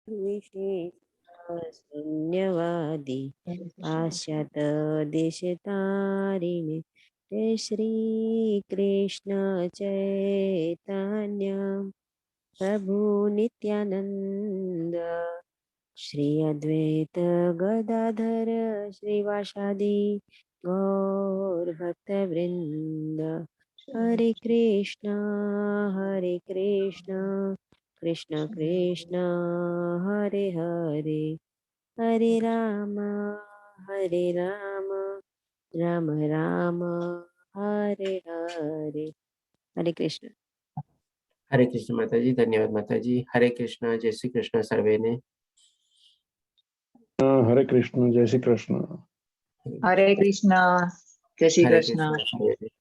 વિશેષ શૂન્યવાદી પાશ્ચાત દેશ તારીને તે શ્રી કૃષ્ણ ચૈતન્ય પ્રભુ નિત્યાનંદ શ્રી અદ્વૈત ગદાધર શ્રીવાસાદિ ગૌર ભક્ત વૃંદ હરે કૃષ્ણ કૃષ્ણ કૃષ્ણ હરે હરે હરે રામ રામ રામ હરે હરે. હરે કૃષ્ણ. હરે કૃષ્ણ માતાજી. ધન્યવાદ માતાજી. હરે કૃષ્ણ. જય શ્રી કૃષ્ણ સર્વેને. હરે કૃષ્ણ. જય શ્રી કૃષ્ણ. હરે કૃષ્ણ. જય શ્રી હરે કૃષ્ણ. સર્વેને.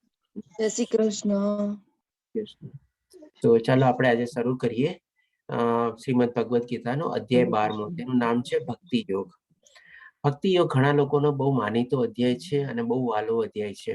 જય શ્રી કૃષ્ણ. તો ચાલો આપણે આજે શરૂ કરીએ શ્રીમદ ભગવદ્ ગીતાનો અધ્યાય 12. તેનું નામ છે ભક્તિ યોગ. ભક્તિ યોગ ઘણા લોકોનો બહુ માનીતો અધ્યાય છે અને બહુ વાલો અધ્યાય છે.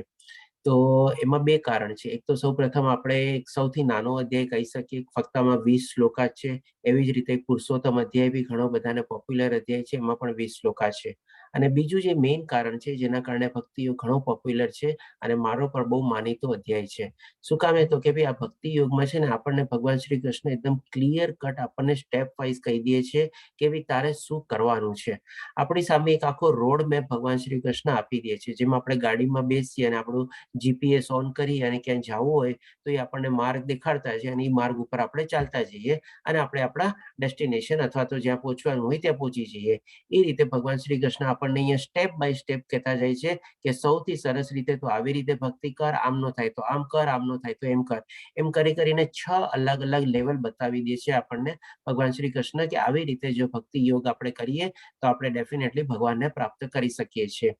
તો એમાં બે કારણ છે. એક તો સૌ પ્રથમ આપણે સૌથી નાનો અધ્યાય કહી શકીએ, ફક્ત આમાં 20 શ્લોકા છે. એવી જ રીતે પુરુષોત્તમ અધ્યાય બી ઘણો બધાને પોપ્યુલર અધ્યાય છે, એમાં પણ 20 શ્લોકા છે. અને બીજું જે મેઇન કારણ છે જેના કારણે ભક્તિ યોગ ઘણો પોપ્યુલર છે અને મારો પણ બહુ માનીતો અધ્યાય છે. શું કામ? તો કે ભાઈ આ ભક્તિ યોગમાં છે ને આપણને ભગવાન શ્રી કૃષ્ણ એકદમ ક્લિયર કટ આપણને સ્ટેપ વાઇઝ કહી દે છે કે ભાઈ તારે શું કરવાનું છે. આપણી સામે એક આખો રોડ મેપ ભગવાન શ્રી કૃષ્ણ આપી દે છે. જેમ આપણે ગાડીમાં બેસીએ અને આપણું જીપીએસ ઓન કરી અને ક્યાંય જવું હોય તો એ આપણને માર્ગ દેખાડતા છે અને એ માર્ગ ઉપર આપણે ચાલતા જઈએ અને આપણે આપણા ડેસ્ટિનેશન અથવા તો જ્યાં પહોંચવાનું હોય ત્યાં પહોંચી જઈએ. એ રીતે ભગવાન શ્રી કૃષ્ણ આપણને અહીંયા સ્ટેપ બાય સ્ટેપ કહેતા જાય છે કે સૌથી સરસ રીતે તો આવી રીતે ભક્તિ કર, આમ ન થાય તો આમ કર, આમ ન થાય તો એમ કર. એમ કરીને 6 અલગ અલગ લેવલ બતાવી દે છે આપણને ભગવાન શ્રી કૃષ્ણ કે આવી રીતે જો ભક્તિ યોગ આપણે કરીએ તો આપણે ડેફિનેટલી ભગવાનને પ્રાપ્ત કરી શકીએ છીએ.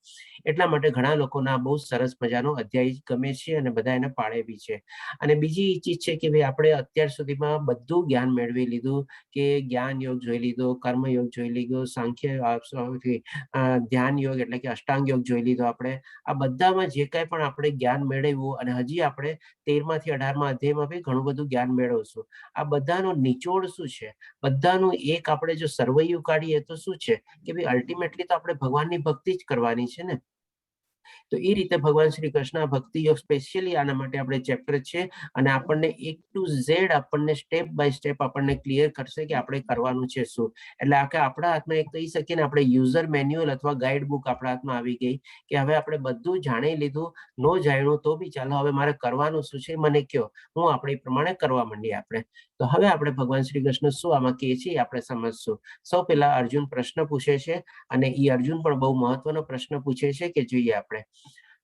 એટલા માટે ઘણા લોકોના બહુ સરસ મજાનો અધ્યાય ગમે છે અને બધા એને પાળે બી છે. અને બીજી ચીજ છે કે ભાઈ આપણે અત્યાર સુધીમાં બધું જ્ઞાન મેળવી લીધું કે જ્ઞાન યોગ જોઈ લીધો, કર્મ યોગ જોઈ લીધો, સાંખ્ય ધ્યાન યોગ એટલે કે અષ્ટાંગ યોગ જોઈ લીધો. આપણે આ બધામાં જે કાંઈ પણ આપણે જ્ઞાન મેળવ્યું અને હજી આપણે 13મા થી 18મા અધ્યાયમાં બી ઘણું બધું જ્ઞાન મેળવશું. આ બધાનો નિચોડ શું છે? બધાનું એક આપણે જો સરવૈયું કાઢીએ તો શું છે કે ભાઈ અલ્ટિમેટલી તો આપણે ભગવાનની ભક્તિ જ કરવાની છે ને. તો એ રીતે ભગવાન શ્રી કૃષ્ણ ભક્તિ યોગ સ્પેશિયલી આના માટે આપણે ચેપ્ટર છે અને આપણને A to Z આપણને સ્ટેપ બાય સ્ટેપ આપણને ક્લિયર કરશે કે આપણે કરવાનું છે શું. એટલે આપણા હાથમાં એક કહી શકીએ ને આપણે યુઝર મેન્યુઅલ અથવા ગાઈડ બુક આપણા હાથમાં આવી ગઈ કે હવે આપણે બધું જાણી લીધું, ન જાણ્યું તો બી ચાલો હવે મારે કરવાનું શું છે મને કયો, હું આપણે પ્રમાણે કરવા માંડીએ આપણે. તો હવે આપણે ભગવાન શ્રી કૃષ્ણ શું આમાં કહે છે આપણે સમજશું. સૌ પહેલા અર્જુન પ્રશ્ન પૂછે છે અને એ અર્જુન પણ બહુ મહત્વનો પ્રશ્ન પૂછે છે કે જોઈએ આપણે.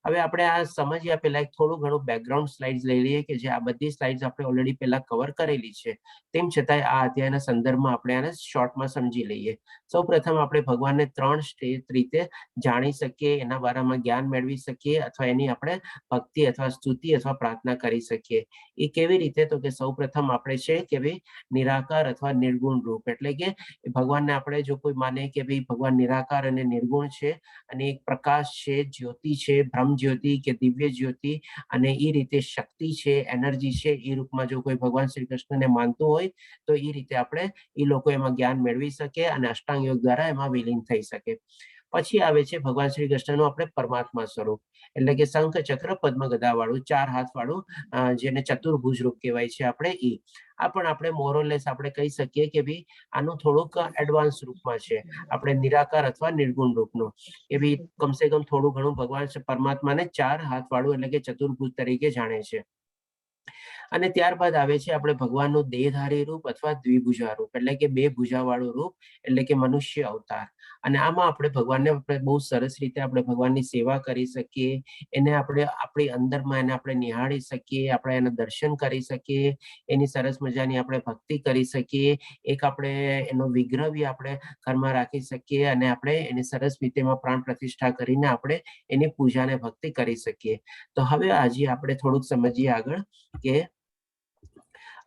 હવે આપણે આ સમજ્યા પહેલા એક થોડું ઘણું બેકગ્રાઉન્ડ સ્લાઇડ્સ લઈ લઈએ કે જે આ બધી સ્લાઇડ્સ આપણે ઓલરેડી પહેલા કવર કરેલી છે. તેમ છતાંય આ અધ્યાયના સંદર્ભમાં આપણે આને શોર્ટમાં સમજી લઈએ. સૌ પ્રથમ આપણે ભગવાનને 3 રીતે જાણી શકીએ, એના બારામાં જ્ઞાન મેળવી શકીએ અથવા એની આપણે ભક્તિ અથવા સ્તુતિ અથવા પ્રાર્થના કરી શકીએ. એ કેવી રીતે? તો કે સૌ પ્રથમ આપણે છે કે ભાઈ નિરાકાર અથવા નિર્ગુણ રૂપ, એટલે કે ભગવાનને આપણે જો કોઈ માને કે ભાઈ ભગવાન નિરાકાર અને નિર્ગુણ છે અને એક પ્રકાશ છે, જ્યોતિ છે, બ્રહ્મ જ્યોતિ કે દિવ્ય જ્યોતિ અને એ રીતે શક્તિ છે, એનર્જી છે, એ રૂપમાં જો કોઈ ભગવાન શ્રી કૃષ્ણને માનતું હોય તો એ રીતે આપણે એ લોકો એમાં જ્ઞાન મેળવી શકે અને અષ્ટાંગ યોગ દ્વારા એમાં વિલીન થઈ શકે. પછી આવે છે ભગવાન શ્રી કૃષ્ણનું આપણે પરમાત્મા સ્વરૂપ, એટલે કે શંખ ચક્ર પદ્મ ગદા વાળું 4 હાથ વાળું જેને ચતુર્ભુજ રૂપ કહેવાય છે આપણે એ. આ પણ આપણે મોરલેસ આપણે કહી શકીએ કે ભાઈ આનું થોડુંક એડવાન્સ રૂપમાં છે આપણે નિરાકાર અથવા નિર્ગુણ રૂપનું. એ બી કમસે કમ થોડું ઘણું ભગવાન પરમાત્માને 4 હાથ વાળું એટલે કે ચતુર્ભુજ તરીકે જાણે છે. અને ત્યારબાદ આવે છે આપણે ભગવાનનું દેહધારી રૂપ અથવા દ્વિભુજા રૂપ, એટલે કે 2 ભુજા વાળું રૂપ, એટલે કે મનુષ્ય અવતાર. અને આમાં આપણે ભગવાનને બહુ સરસ રીતે આપણે ભગવાનની સેવા કરી શકીએ, એને આપણે આપણી અંદરમાં એને આપણે નિહાળી શકીએ, આપણે એના દર્શન કરી શકીએ, એની સરસ મજાની આપણે ભક્તિ કરી શકીએ, એક આપણે એનો વિગ્રહ બી આપણે ઘરમાં રાખી શકીએ અને આપણે એની સરસ રીતેમાં પ્રાણ પ્રતિષ્ઠા કરીને આપણે એની પૂજા અને ભક્તિ કરી શકીએ. તો હવે આજે આપણે થોડુંક સમજીએ આગળ કે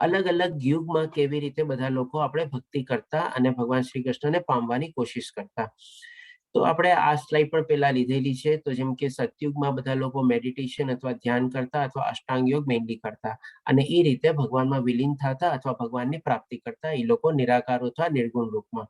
અલગ અલગ યુગમાં કેવી રીતે બધા લોકો આપણે ભક્તિ કરતા અને ભગવાન શ્રી કૃષ્ણને પામવાની કોશિશ કરતા. તો આપણે આ સ્લાઇડ પણ પહેલા લીધેલી છે. તો જેમ કે સતયુગમાં બધા લોકો મેડિટેશન અથવા ધ્યાન કરતા અથવા અષ્ટાંગ યોગ મેઇનલી કરતા અને એ રીતે ભગવાનમાં વિલીન થતા અથવા ભગવાનની પ્રાપ્તિ કરતા એ લોકો નિરાકાર અથવા નિર્ગુણ રૂપમાં.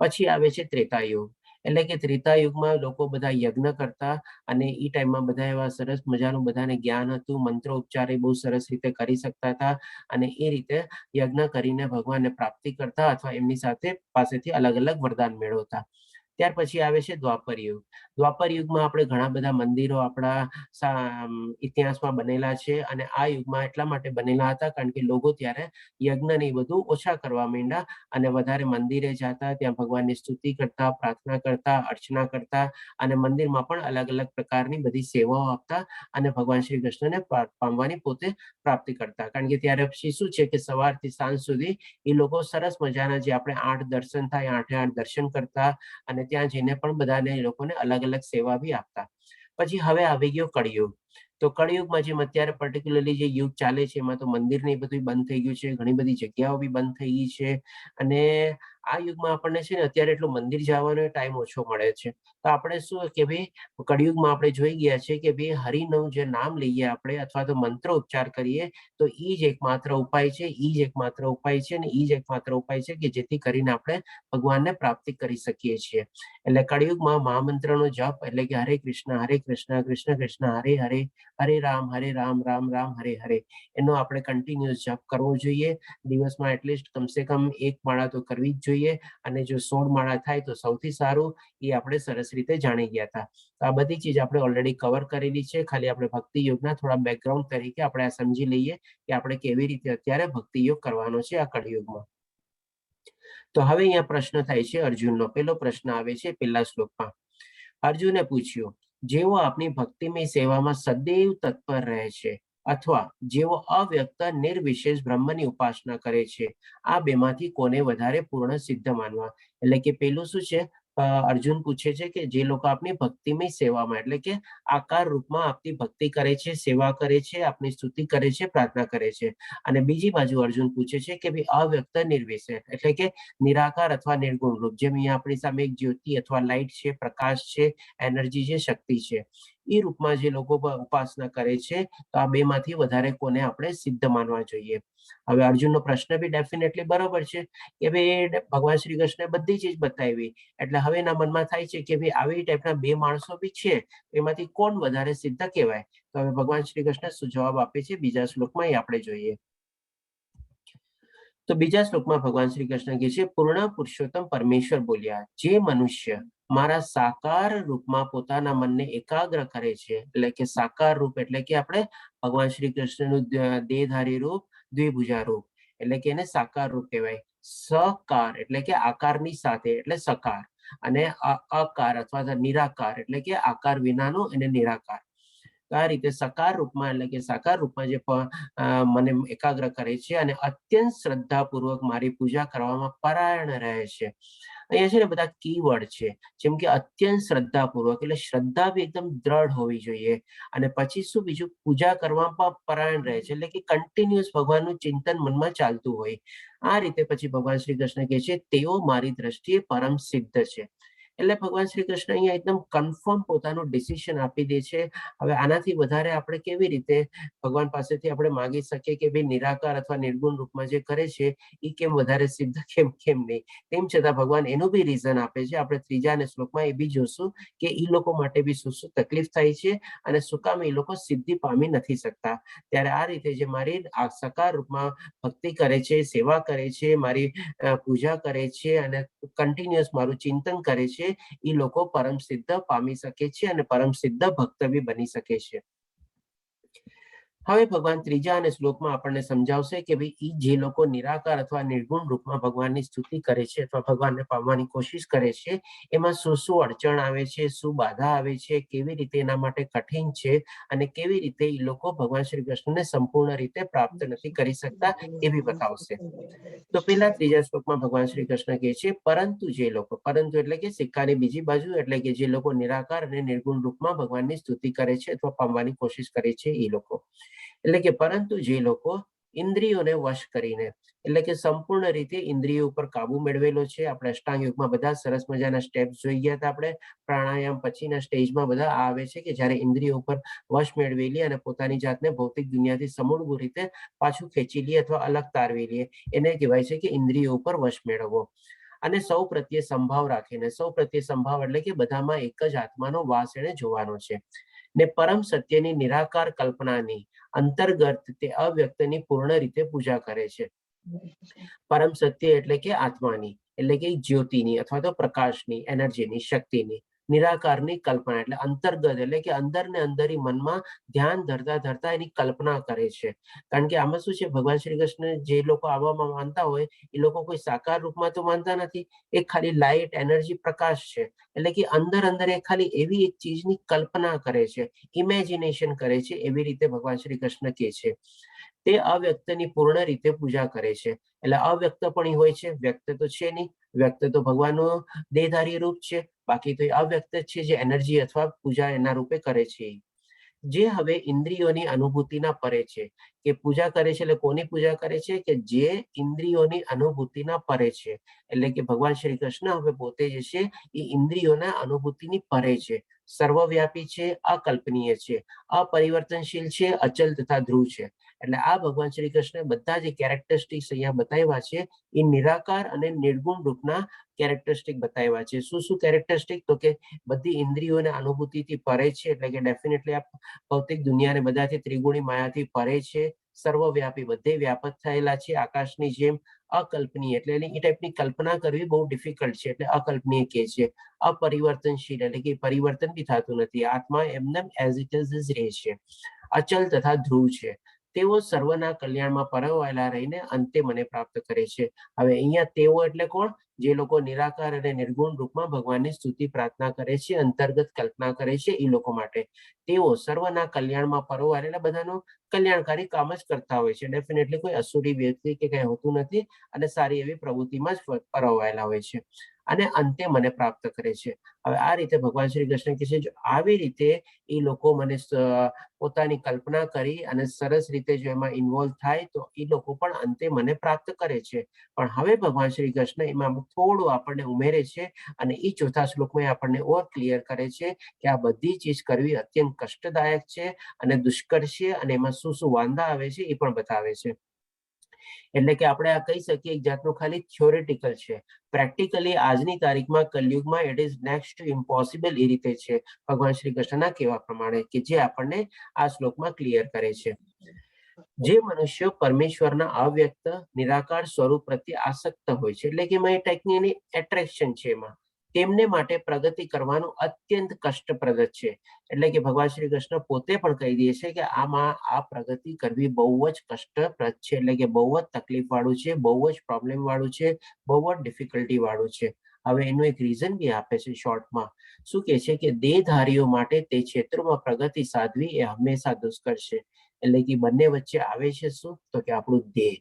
પછી આવે છે ત્રેતાયુગ, એટલે કે ત્રેતાયુગમાં લોકો બધા યજ્ઞ કરતા અને એ ટાઈમમાં બધા એવા સરસ મજાનું બધાને જ્ઞાન હતું, મંત્રોચ્ચાર એ બહુ સરસ રીતે કરી શકતા હતા અને એ રીતે યજ્ઞ કરીને ભગવાનને પ્રાપ્તિ કરતા અથવા એમની સાથે પાસેથી અલગ અલગ વરદાન મેળવતા. ત્યાર પછી આવે છે દ્વાપર યુગ. દ્વાપર યુગમાં આપણે ઘણા બધા મંદિરો આપણા ઇતિહાસમાં બનેલા છે અને આ યુગમાં એટલા માટે બનેલા હતા કારણ કે લોકો ત્યારે યજ્ઞ ને બધું ઓછા કરવા માંડ્યા અને વધારે મંદિરે જતા, ત્યાં ભગવાનની સ્તુતિ કરતા, પ્રાર્થના કરતા, અર્ચના કરતા અને મંદિરમાં પણ અલગ અલગ પ્રકારની બધી સેવાઓ આપતા અને ભગવાન શ્રી કૃષ્ણને પામવાની પોતે પ્રાપ્તિ કરતા. કારણ કે ત્યારે પછી શું છે કે સવારથી સાંજ સુધી એ લોકો સરસ મજાના જે આપણે 8 દર્શન થાય 8 દર્શન કરતા અને ત્યાં જઈને પણ બધાને એ લોકોને અલગ અલગ સેવા બી આપતા. પછી હવે આવી ગયો કળિયુગ. તો કળિયુગમાં જેમ અત્યારે પર્ટિક્યુલરલી જે યુગ ચાલે છે એમાં તો મંદિર ને બધું બંધ થઈ ગયું છે, ઘણી બધી જગ્યાઓ બી બંધ થઈ ગઈ છે અને આ યુગમાં આપણને છે ને અત્યારે એટલું મંદિર જવાનો ટાઈમ ઓછો મળે છે. તો આપણે શું કે ભાઈ કળિયુગમાં આપણે જોઈ ગયા છે કે ભાઈ હરિનું જે નામ લઈએ આપણે અથવા તો મંત્રો ઉચ્ચાર કરીએ તો એ જ એકમાત્ર ઉપાય છે, એ જ એકમાત્ર ઉપાય છે અને એ જ એકમાત્ર ઉપાય છે કે જેથી કરીને આપણે ભગવાનને પ્રાપ્તિ કરી શકીએ છીએ. એટલે કળિયુગમાં મહામંત્રનો જપ એટલે કે હરે કૃષ્ણ કૃષ્ણ કૃષ્ણ હરે હરે, હરે રામ રામ રામ હરે હરે એનો આપણે કન્ટિન્યુઅસ જપ કરવો જોઈએ. દિવસમાં એટલીસ્ટ કમસે કમ 1 માળા તો કરવી જ જોઈએ અને જો 16 માળા થાય તો સૌથી સારું. એ આપણે સરસ રીતે જાણી ગયા હતા. આ બધી ચીજ આપણે ઓલરેડી કવર કરેલી છે. ખાલી આપણે ભક્તિ યોગના થોડા બેકગ્રાઉન્ડ તરીકે આપણે આ સમજી લઈએ કે આપણે કેવી રીતે અત્યારે ભક્તિ યોગ કરવાનો છે આ કળિયુગમાં. તો હવે અહીંયા પ્રશ્ન થાય છે અર્જુનનો. પહેલો પ્રશ્ન આવે છે પહેલા શ્લોકમાં. અર્જુને પૂછ્યું, જેઓ આપની ભક્તિમય સેવામાં સદૈવ તત્પર રહે છે અથવા જેઓ અવ્યક્ત નિર્વિશેષ બ્રહ્મની ઉપાસના કરે છે, આ બેમાંથી કોને વધારે પૂર્ણ સિદ્ધ માનવા? એટલે કે પેલું શું છે, અર્જુન પૂછે છે કે જે લોકો આપની ભક્તિમય સેવામાં એટલે કે આકાર રૂપમાં આપની ભક્તિ કરે છે, સેવા કરે છે, આપની સ્તુતિ કરે છે, પ્રાર્થના કરે છે અને બીજી બાજુ અર્જુન પૂછે છે કે ભાઈ અવ્યક્ત નિર્વિશેષ એટલે કે નિરાકાર અથવા નિર્ગુણ રૂપ, જેમ અહીંયા આપણી સામે એક જ્યોતિ અથવા લાઇટ છે, પ્રકાશ છે, એનર્જી છે, શક્તિ છે, એ રૂપમાં જે લોકો ઉપાસના કરે છે તો આ બેમાંથી વધારે કોને આપણે સિદ્ધ માનવા જોઈએ? હવે અર્જુનનો પ્રશ્ન બી ડેફિનેટલી બરોબર છે કે ભાઈ ભગવાન શ્રી કૃષ્ણે બધી ચીજ બતાવી એટલે હવે એના મનમાં થાય છે કે ભાઈ આવી ટાઈપના બે માણસો બી છે, એમાંથી કોણ વધારે સિદ્ધ કહેવાય? તો હવે ભગવાન શ્રી કૃષ્ણ શું જવાબ આપે છે બીજા શ્લોકમાં એ આપણે જોઈએ. તો બીજા શ્લોકમાં ભગવાન શ્રી કૃષ્ણ કહે છે, પૂર્ણ પુરુષોત્તમ પરમેશ્વર બોલ્યા, જે મનુષ્ય મારા સાકાર રૂપમાં પોતાના મનને એકાગ્ર કરે છે, એટલે કે સાકાર રૂપ એટલે કે આપણે ભગવાન શ્રી કૃષ્ણનું દેહધારી રૂપ, દ્વિભુજા રૂપ એટલે કે એને સાકાર રૂપ કહેવાય. સકાર એટલે કે આકારની સાથે એટલે સકાર અને અકાર અથવા નિરાકાર એટલે કે આકાર વિનાનો અને નિરાકાર. આ રીતે સકાર રૂપમાં એટલે કે સાકાર રૂપમાં જે મને એકાગ્ર કરે છે અને અત્યંત શ્રદ્ધાપૂર્વક મારી પૂજા કરવામાં પરાયણ રહે છે. અહીંયા છે ને બધા કીવર્ડ છે, જેમ કે અત્યંત શ્રદ્ધાપૂર્વક એટલે શ્રદ્ધા બી એકદમ દ્રઢ હોવી જોઈએ અને પછી શું બીજું, પૂજા કરવામાં પરાયણ રહે છે એટલે કે કન્ટિન્યુઅસ ભગવાનનું ચિંતન મનમાં ચાલતું હોય. આ રીતે પછી ભગવાન શ્રી કૃષ્ણ કહે છે તેઓ મારી દ્રષ્ટિએ પરમ સિદ્ધ છે. એટલે ભગવાન શ્રી કૃષ્ણ અહીંયા એકદમ કન્ફર્મ પોતાનું ડિસિઝન આપી દે છે. હવે આનાથી વધારે આપણે કેવી રીતે ભગવાન પાસેથી આપણે માંગી શકીએ કે ભાઈ નિરાકાર અથવા નિર્ગુણ રૂપમાં જે કરે છે એ કેમ વધારે સિદ્ધ કેમ નહીં? તેમ છતાં ભગવાન એનું બી રીઝન આપે છે. આપણે ત્રીજા શ્લોકમાં એ બી જોશું કે એ લોકો માટે બી શું શું તકલીફ થાય છે અને શું કામ એ લોકો સિદ્ધિ પામી નથી શકતા. ત્યારે આ રીતે જે મારી આ સકાર રૂપમાં ભક્તિ કરે છે, સેવા કરે છે, મારી પૂજા કરે છે અને કન્ટિન્યુઅસ મારું ચિંતન કરે છે, એ લોકો પરમ સિદ્ધ પામી શકે છે અને પરમ સિદ્ધ ભક્ત બી બની શકે છે. હવે ભગવાન ત્રીજા શ્લોકમાં આપણને સમજાવશે કે ભાઈ જે લોકો નિરાકાર અથવા નિર્ગુણ રૂપમાં ભગવાનની સ્તુતિ કરે છે અથવા ભગવાનને પામવાની કોશિશ કરે છે, એમાં શું શું અડચણ આવે છે, શું બાધા આવે છે, કેવી રીતે એના માટે કઠિન છે અને કેવી રીતે એ લોકો ભગવાન શ્રી કૃષ્ણને સંપૂર્ણ રીતે પ્રાપ્ત નથી કરી શકતા એ બી બતાવશે. તો પેલા ત્રીજા શ્લોકમાં ભગવાન શ્રી કૃષ્ણ કહે છે, પરંતુ જે લોકો, પરંતુ એટલે કે સિક્કાની બીજી બાજુ એટલે કે જે લોકો નિરાકાર અને નિર્ગુણ રૂપમાં ભગવાનની સ્તુતિ કરે છે અથવા પામવાની કોશિશ કરે છે એ લોકો, એટલે કે પરંતુ જે લોકો ઇન્દ્રિયોને વશ કરીને, એટલે કે સંપૂર્ણ રીતે ઇન્દ્રિયો ઉપર કાબુ મેળવેલો છે. આપણે અષ્ટાંગ યોગમાં બધા સરસ મજાના સ્ટેપ્સ જોઈ ગયા હતા. આપણે પ્રાણાયામ પછીના સ્ટેજમાં બધા આવે છે કે જ્યારે ઇન્દ્રિયો ઉપર વશ મેળવી લઈએ અને પોતાની જાતને ભૌતિક દુનિયાથી સમૂળ રીતે પાછું ખેંચી લઈએ અથવા અલગ તારવી લઈએ, એને કહેવાય છે કે ઇન્દ્રિયો ઉપર વશ મેળવવો. અને સૌ પ્રત્યે સંભાવ રાખીને, સૌ પ્રત્યે સંભાવ એટલે કે બધામાં એક જ આત્માનો વાસ એને જોવાનો છે. ને પરમ સત્યની નિરાકાર કલ્પનાની અંતર્ગત તે અવ્યક્તની પૂર્ણ રીતે પૂજા કરે છે. પરમ સત્ય એટલે કે આત્માની, એટલે કે જ્યોતિની અથવા તો પ્રકાશની, એનર્જીની, શક્તિની, નિરાકારની કલ્પના એટલે અંતર્ગત એટલે કે અંદર ને અંદર મનમાં ધ્યાન ધરતા ધરતા એની કલ્પના કરે છે. કારણ કે આમાં શું છે, ભગવાન શ્રી કૃષ્ણ જે લોકો આવવામાં માનતા હોય એ લોકો કોઈ સાકાર રૂપમાં તો માનતા નથી. એ ખાલી લાઇટ, એનર્જી, પ્રકાશ છે. એટલે કે અંદર અંદર એ ખાલી એવી એક ચીજની કલ્પના કરે છે, ઇમેજિનેશન કરે છે. એવી રીતે ભગવાન શ્રી કૃષ્ણ કહે છે તે અવ્યક્તની પૂર્ણ રીતે પૂજા કરે છે. એટલે અવ્યક્ત પણ હોય છે, વ્યક્ત તો છે નહીં. વ્યક્ત તો ભગવાનનું દેહધારી રૂપ છે, બાકી તો એ અવ્યક્ત છે જે એનર્જી અથવા પૂજા એના રૂપે કરે છે. જે હવે ઇન્દ્રિયોની અનુભૂતિના પરે છે, કે પૂજા કરે છે એટલે કોની પૂજા કરે છે, કે જે ઇન્દ્રિયોની અનુભૂતિના પરે છે. એટલે કે ભગવાન શ્રી કૃષ્ણ હવે પોતે જે છે એ ઇન્દ્રિયોના અનુભૂતિની પરે છે, સર્વવ્યાપી છે, અકલ્પનીય છે, અપરિવર્તનશીલ છે, અચલ તથા ધ્રુવ છે. એટલે આ ભગવાન શ્રી કૃષ્ણ બધા જે કેરેક્ટરિસ્ટિક્સ અહીંયા બતાવ્યા છે એ નિરાકાર અને નિર્ગુણ રૂપના કેરેક્ટરિસ્ટિક બતાવ્યા છે. શું શું કેરેક્ટરિસ્ટિક? તો કે બધી ઇન્દ્રિયોને અનુભૂતિથી પરે છે, એટલે કે ડેફિનેટલી આ ભૌતિક દુનિયાને બધાથી ત્રિગુણી માયાથી પરે છે, સર્વવ્યાપી, બધે વ્યાપક થયેલા છે, આકાશની જેમ, અકલ્પનીય એટલે એ ટાઈપની કલ્પના કરવી બહુ ડિફિકલ્ટ છે, એટલે અકલ્પનીય કહે છે. અપરિવર્તનશીલ એટલે કે પરિવર્તન બી થતું નથી, આત્મા એમને એઝ ઇટ ઇઝ રહે છે. અચલ તથા ધ્રુવ છે. તેઓ સર્વના કલ્યાણમાં પરવાયેલા રહીને અંતે મને પ્રાપ્ત કરે છે. હવે અહીંયા તેઓ એટલે કોણ? જે લોકો નિરાકાર અને નિર્ગુણ રૂપમાં ભગવાનની સ્તુતિ પ્રાર્થના કરે છે, અંતર્ગત કલ્પના કરે છે, એ લોકો માટે તેઓ સર્વના કલ્યાણમાં પરવાયેલા, બધાનું કલ્યાણકારી કામ જ કરતા હોય છે. ડેફિનેટલી કોઈ અસુરી વ્યક્તિ કે કઈ હોતું નથી અને સારી એવી પ્રવૃત્તિમાં જ પરવાયેલા હોય છે અને અંતે મને પ્રાપ્ત કરે છે. હવે આ રીતે ભગવાન શ્રી કૃષ્ણ કહે છે, જો આવી રીતે એ લોકો મને પોતાની કલ્પના કરી અને સરસ રીતે જો એમાં ઇન્વોલ્વ થાય તો એ લોકો પણ અંતે મને પ્રાપ્ત કરે છે. પણ હવે ભગવાન શ્રી કૃષ્ણ એમાં થોડું આપણને ઉમેરે છે અને એ ચોથા શ્લોકમાં આપણને ઓર ક્લિયર કરે છે કે આ બધી ચીજ કરવી અત્યંત કષ્ટદાયક છે અને દુષ્કર છે અને એમાં શું શું વાંધા આવે છે એ પણ બતાવે છે. એટલે કે આપણે આ કહી શકીએ એક જાતનું ખાલી થિયોરેટિકલ છે. પ્રેક્ટિકલી આજની તારીખમાં કલયુગમાં it is next to impossible એ રીતે છે ભગવાન શ્રી કૃષ્ણના કહેવા પ્રમાણે, કે જે આપણને આ શ્લોકમાં ક્લિયર કરે છે. જે મનુષ્યો પરમેશ્વરના અવ્યક્ત નિરાકાર સ્વરૂપ પ્રત્યે આસક્ત હોય છે, એટલે કે એમાં એ ટાઈપની એટ્રેક્શન છે, એમાં તેમને માટે પ્રગતિ કરવાનું અત્યંત કષ્ટપ્રદ છે. એટલે કે ભગવાન શ્રી કૃષ્ણ પોતે પણ કહી દે છે કે આમાં આ પ્રગતિ કરવી બહુ જ કષ્ટપ્રદ છે, એટલે કે બહુ જ તકલીફ વાળું છે, બહુ જ પ્રોબ્લેમ વાળું છે, બહુ જ ડિફિકલ્ટી વાળું છે. હવે એનું એક રીઝન બી આપે છે શોર્ટમાં. શું કે છે કે દેહધારીઓ માટે તે ક્ષેત્રોમાં પ્રગતિ સાધવી એ હંમેશા દુષ્કર છે. એટલે કે બંને વચ્ચે આવે છે શું? તો કે આપણું દેહ.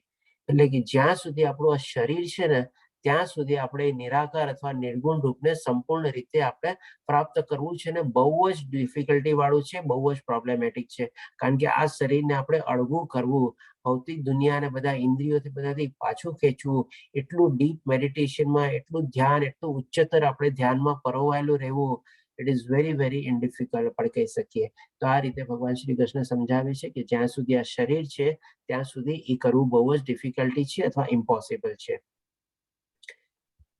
એટલે કે જ્યાં સુધી આપણું આ શરીર છે ને ત્યાં સુધી આપણે નિરાકાર અથવા નિર્ગુણ રૂપને સંપૂર્ણ રીતે આપણે પ્રાપ્ત કરવું છે ને બહુ જ ડિફિકલ્ટી વાળું છે, બહુ જ પ્રોબ્લેમેટિક છે. કારણ કે આ શરીરને આપણે અળગું કરવું, ભૌતિક દુનિયાને બધા ઇન્દ્રિયોથી બધાથી પાછું ખેંચવું, એટલું ડીપ મેડિટેશનમાં, એટલું ધ્યાન, એટલું ઉચ્ચતર આપણે ધ્યાનમાં પરોવાયેલું રહેવું, ઇટ ઇઝ વેરી વેરી ઇનડિફિકલ્ટ આપણે કહી શકીએ. તો આ રીતે ભગવાન શ્રી કૃષ્ણ સમજાવે છે કે જ્યાં સુધી આ શરીર છે ત્યાં સુધી એ કરવું બહુ જ ડિફિકલ્ટી છે અથવા ઇમ્પોસિબલ છે.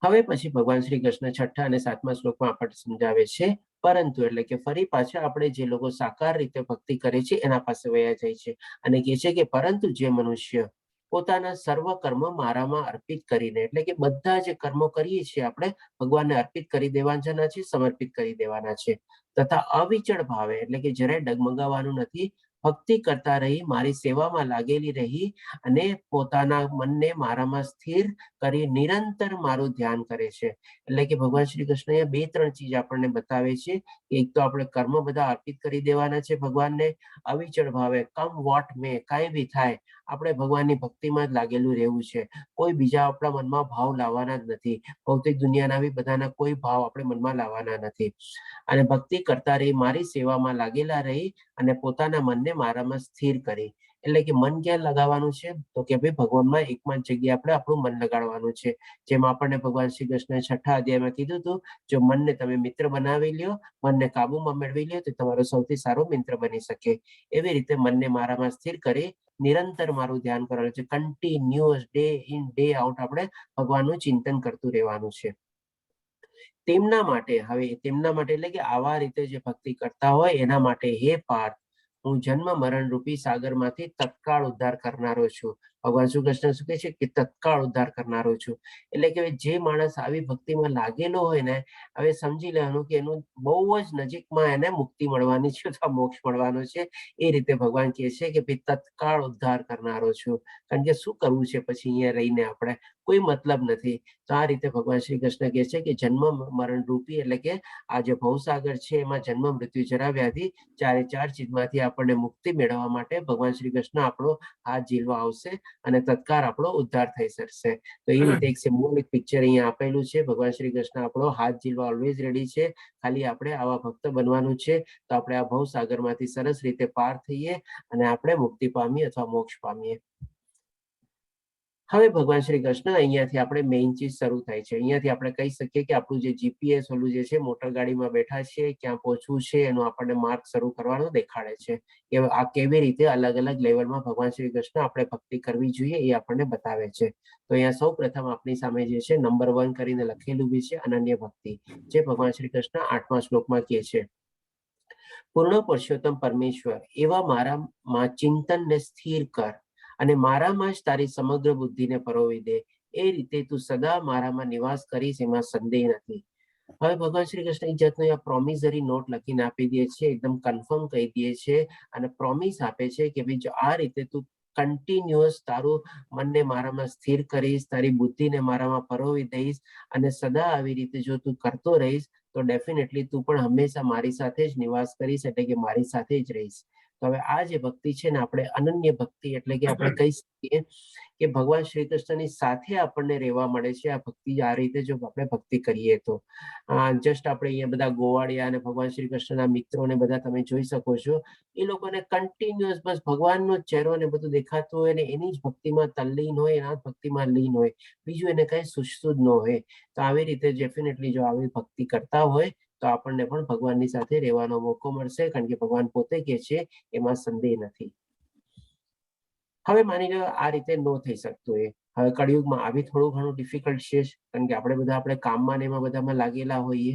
હવે પછી ભગવાન શ્રી કૃષ્ણ છઠ્ઠા અને સાતમા શ્લોકમાં આપણને સમજાવે છે પરંતુ, એટલે કે ફરી પાછા આપણે જે લોકો સાકાર રીતે ભક્તિ કરે છે એના પાસે વયા જાય છે અને કહે છે કે પરંતુ જે મનુષ્ય પોતાના સર્વ કર્મ મારામાં અર્પિત કરીને, એટલે કે બધા જે કર્મો કરીએ છીએ આપણે ભગવાનને અર્પિત કરી દેવાના છે, સમર્પિત કરી દેવાના છે, તથા અવિચળ ભાવે એટલે કે જરાય ડગમગાવાનું નથી, ભક્તિ કરતા રહી મારી સેવામાં લાગેલી રહી અને પોતાના મનને મારામાં સ્થિર કરી નિરંતર મારું ધ્યાન કરે છે. એટલે કે ભગવાન શ્રી કૃષ્ણ અહીંયા બે ત્રણ ચીજ આપણને બતાવે છે. એક તો આપણે કર્મ બધા અર્પિત કરી દેવાના છે ભગવાનને, અવિચળ ભાવે કમ વોટ મે, કાંઈ બી થાય આપણે ભગવાનની ભક્તિમાં જ લાગેલું રહેવું છે. કોઈ બીજા આપણા મનમાં ભાવ લાવવાના જ નથી, ભૌતિક દુનિયાના બી બધાના કોઈ ભાવ આપણે મનમાં લાવવાના નથી. અને ભક્તિ કરતા રહી મારી સેવામાં લાગેલા રહી અને પોતાના મનને મારામાં સ્થિર કરી. એટલે કે મન ક્યાં લગાવવાનું છે? તો કે ભાઈ ભગવાનમાં એકમાં જ જગ્યાએ આપણે આપણું મન લગાડવાનું છે. જેમ આપણને ભગવાન શ્રી કૃષ્ણ 6થા અધ્યાયમાં કીધું હતું, જો મનને તમે મિત્ર બનાવી લ્યો, મનને કાબુમાં મેળવી લ્યો, તો તમારો સૌથી સારો મિત્ર બની શકે. એવી રીતે મનને મારામાં સ્થિર કરી નિરંતર મારું ધ્યાન કરવાનું છે. Continuous day in day out આપણે ભગવાનનું ચિંતન કરતું રહેવાનું છે. તેમના માટે એટલે કે આવા રીતે જે ભક્તિ કરતા હોય એના માટે, હે પાર્થ, હું જન્મ મરણ રૂપી સાગરમાંથી તત્કાળ ઉદ્ધાર કરનારો છું. ભગવાન શ્રી કૃષ્ણ શું કહે છે કે તત્કાળ ઉદ્ધાર કરનારો છું. એટલે કે જે માણસ આવી ભક્તિમાં લાગેલો હોય ને, હવે સમજી લેવાનું કે એનું બહુ જ નજીકમાં એને મુક્તિ મળવાની છે અથવા મોક્ષ મળવાનો છે. એ રીતે ભગવાન કહે છે કે ભાઈ તત્કાળ ઉદ્ધાર કરનારો છું. કારણ કે શું કરવું છે પછી અહીંયા રહીને, આપણે કોઈ મતલબ નથી. તો આ રીતે ભગવાન શ્રી કૃષ્ણ કહે છે કે જન્મ મરણ રૂપી એટલે કે આ જે ભવસાગર છે એમાં જન્મ મૃત્યુ જરા વ્યાધિ ચારે ચાર ચીજમાંથી આપણને મુક્તિ મેળવવા માટે ભગવાન શ્રી કૃષ્ણ આપણો હાથ ઝીલવા આવશે અને તત્કાળ આપણો ઉદ્ધાર થઈ શકશે. તો એ રીતે એક સિમ્બોલિક પિક્ચર અહીંયા આપેલું છે. ભગવાન શ્રી કૃષ્ણ આપણો હાથ ઝીલવા ઓલવેઝ રેડી છે. ખાલી આપણે આવા ભક્ત બનવાનું છે. તો આપણે આ ભવસાગરમાંથી સરસ રીતે પાર થઈએ અને આપણે મુક્તિ પામીએ અથવા મોક્ષ પામીએ. હવે ભગવાન શ્રી કૃષ્ણ અહીંયાથી આપણે મેઇન ચીજ શરૂ થાય છે. અહીંયાથી આપણે કહી શકીએ કે આપણું જે જીપીએસ ઓલું જે છે, મોટર ગાડીમાં બેઠા છે, ક્યાં પહોંચવું છે એનું આપણને માર્ગ શરૂ કરવાનું દેખાડે છે. કે આ કેવી રીતે અલગ અલગ લેવલમાં ભગવાન શ્રી કૃષ્ણ આપણે ભક્તિ કરવી જોઈએ એ આપણને બતાવે છે. તો અહીંયા સૌ પ્રથમ આપણી સામે જે છે નંબર 1 કરીને લખેલું બી છે, અનન્ય ભક્તિ, જે ભગવાન શ્રી કૃષ્ણ 8મા શ્લોકમાં કહે છે, પૂર્ણ પુરુષોત્તમ પરમેશ્વર, એવા મારામાં ચિંતનને સ્થિર કર અને મારામાં જ તારી સમગ્ર બુદ્ધિને પરોવી દે. એ રીતે તું સદા મારામાં નિવાસ કરીશ, એમાં સંદેહ નથી. હવે ભગવાન શ્રી કૃષ્ણ એક જાતનો આ પ્રોમિઝરી નોટ લખીને આપી દે છે, એકદમ કન્ફર્મ કહી દે છે અને પ્રોમિસ આપે છે કે ભાઈ જો આ રીતે તું કન્ટિન્યુઅસ તારું મનને મારામાં સ્થિર કરીશ, તારી બુદ્ધિને મારામાં પરોવી દઈશ અને સદા આવી રીતે જો તું કરતો રહીશ, તો ડેફિનેટલી તું પણ હંમેશા મારી સાથે જ નિવાસ કરીશ, એટલે કે મારી સાથે જ રહીશ. તો હવે આ જે ભક્તિ છે ને, આપણે અનન્ય ભક્તિ એટલે કે આપણે કહી શકીએ કે ભગવાન શ્રી કૃષ્ણની સાથે આપણને રહેવા મળે છે. આ ભક્તિ આ રીતે જો આપણે ભક્તિ કરીએ તો જસ્ટ આપણે અહીંયા બધા ગોવાળિયા અને ભગવાન શ્રી કૃષ્ણના મિત્રોને બધા તમે જોઈ શકો છો, એ લોકોને કન્ટિન્યુઅસ બસ ભગવાનનો ચહેરો ને બધું દેખાતું હોય ને એની જ ભક્તિમાં તલ્લીન હોય, એના ભક્તિમાં લીન હોય, બીજું એને કઈ સુજતું જ ન હોય. તો આવી રીતે ડેફિનેટલી જો આવી ભક્તિ કરતા હોય તો આપણને પણ ભગવાનની સાથે રહેવાનો મોકો મળશે, કારણ કે ભગવાન પોતે કહે છે એમાં સંદેહ નથી. હવે માની લો આ રીતે ન થઈ શકતું એ. હવે કળિયુગમાં આવી થોડું ઘણું ડિફિકલ્ટ છે, કારણ કે આપણે બધા આપણે કામમાં ને એમાં બધામાં લાગેલા હોઈએ.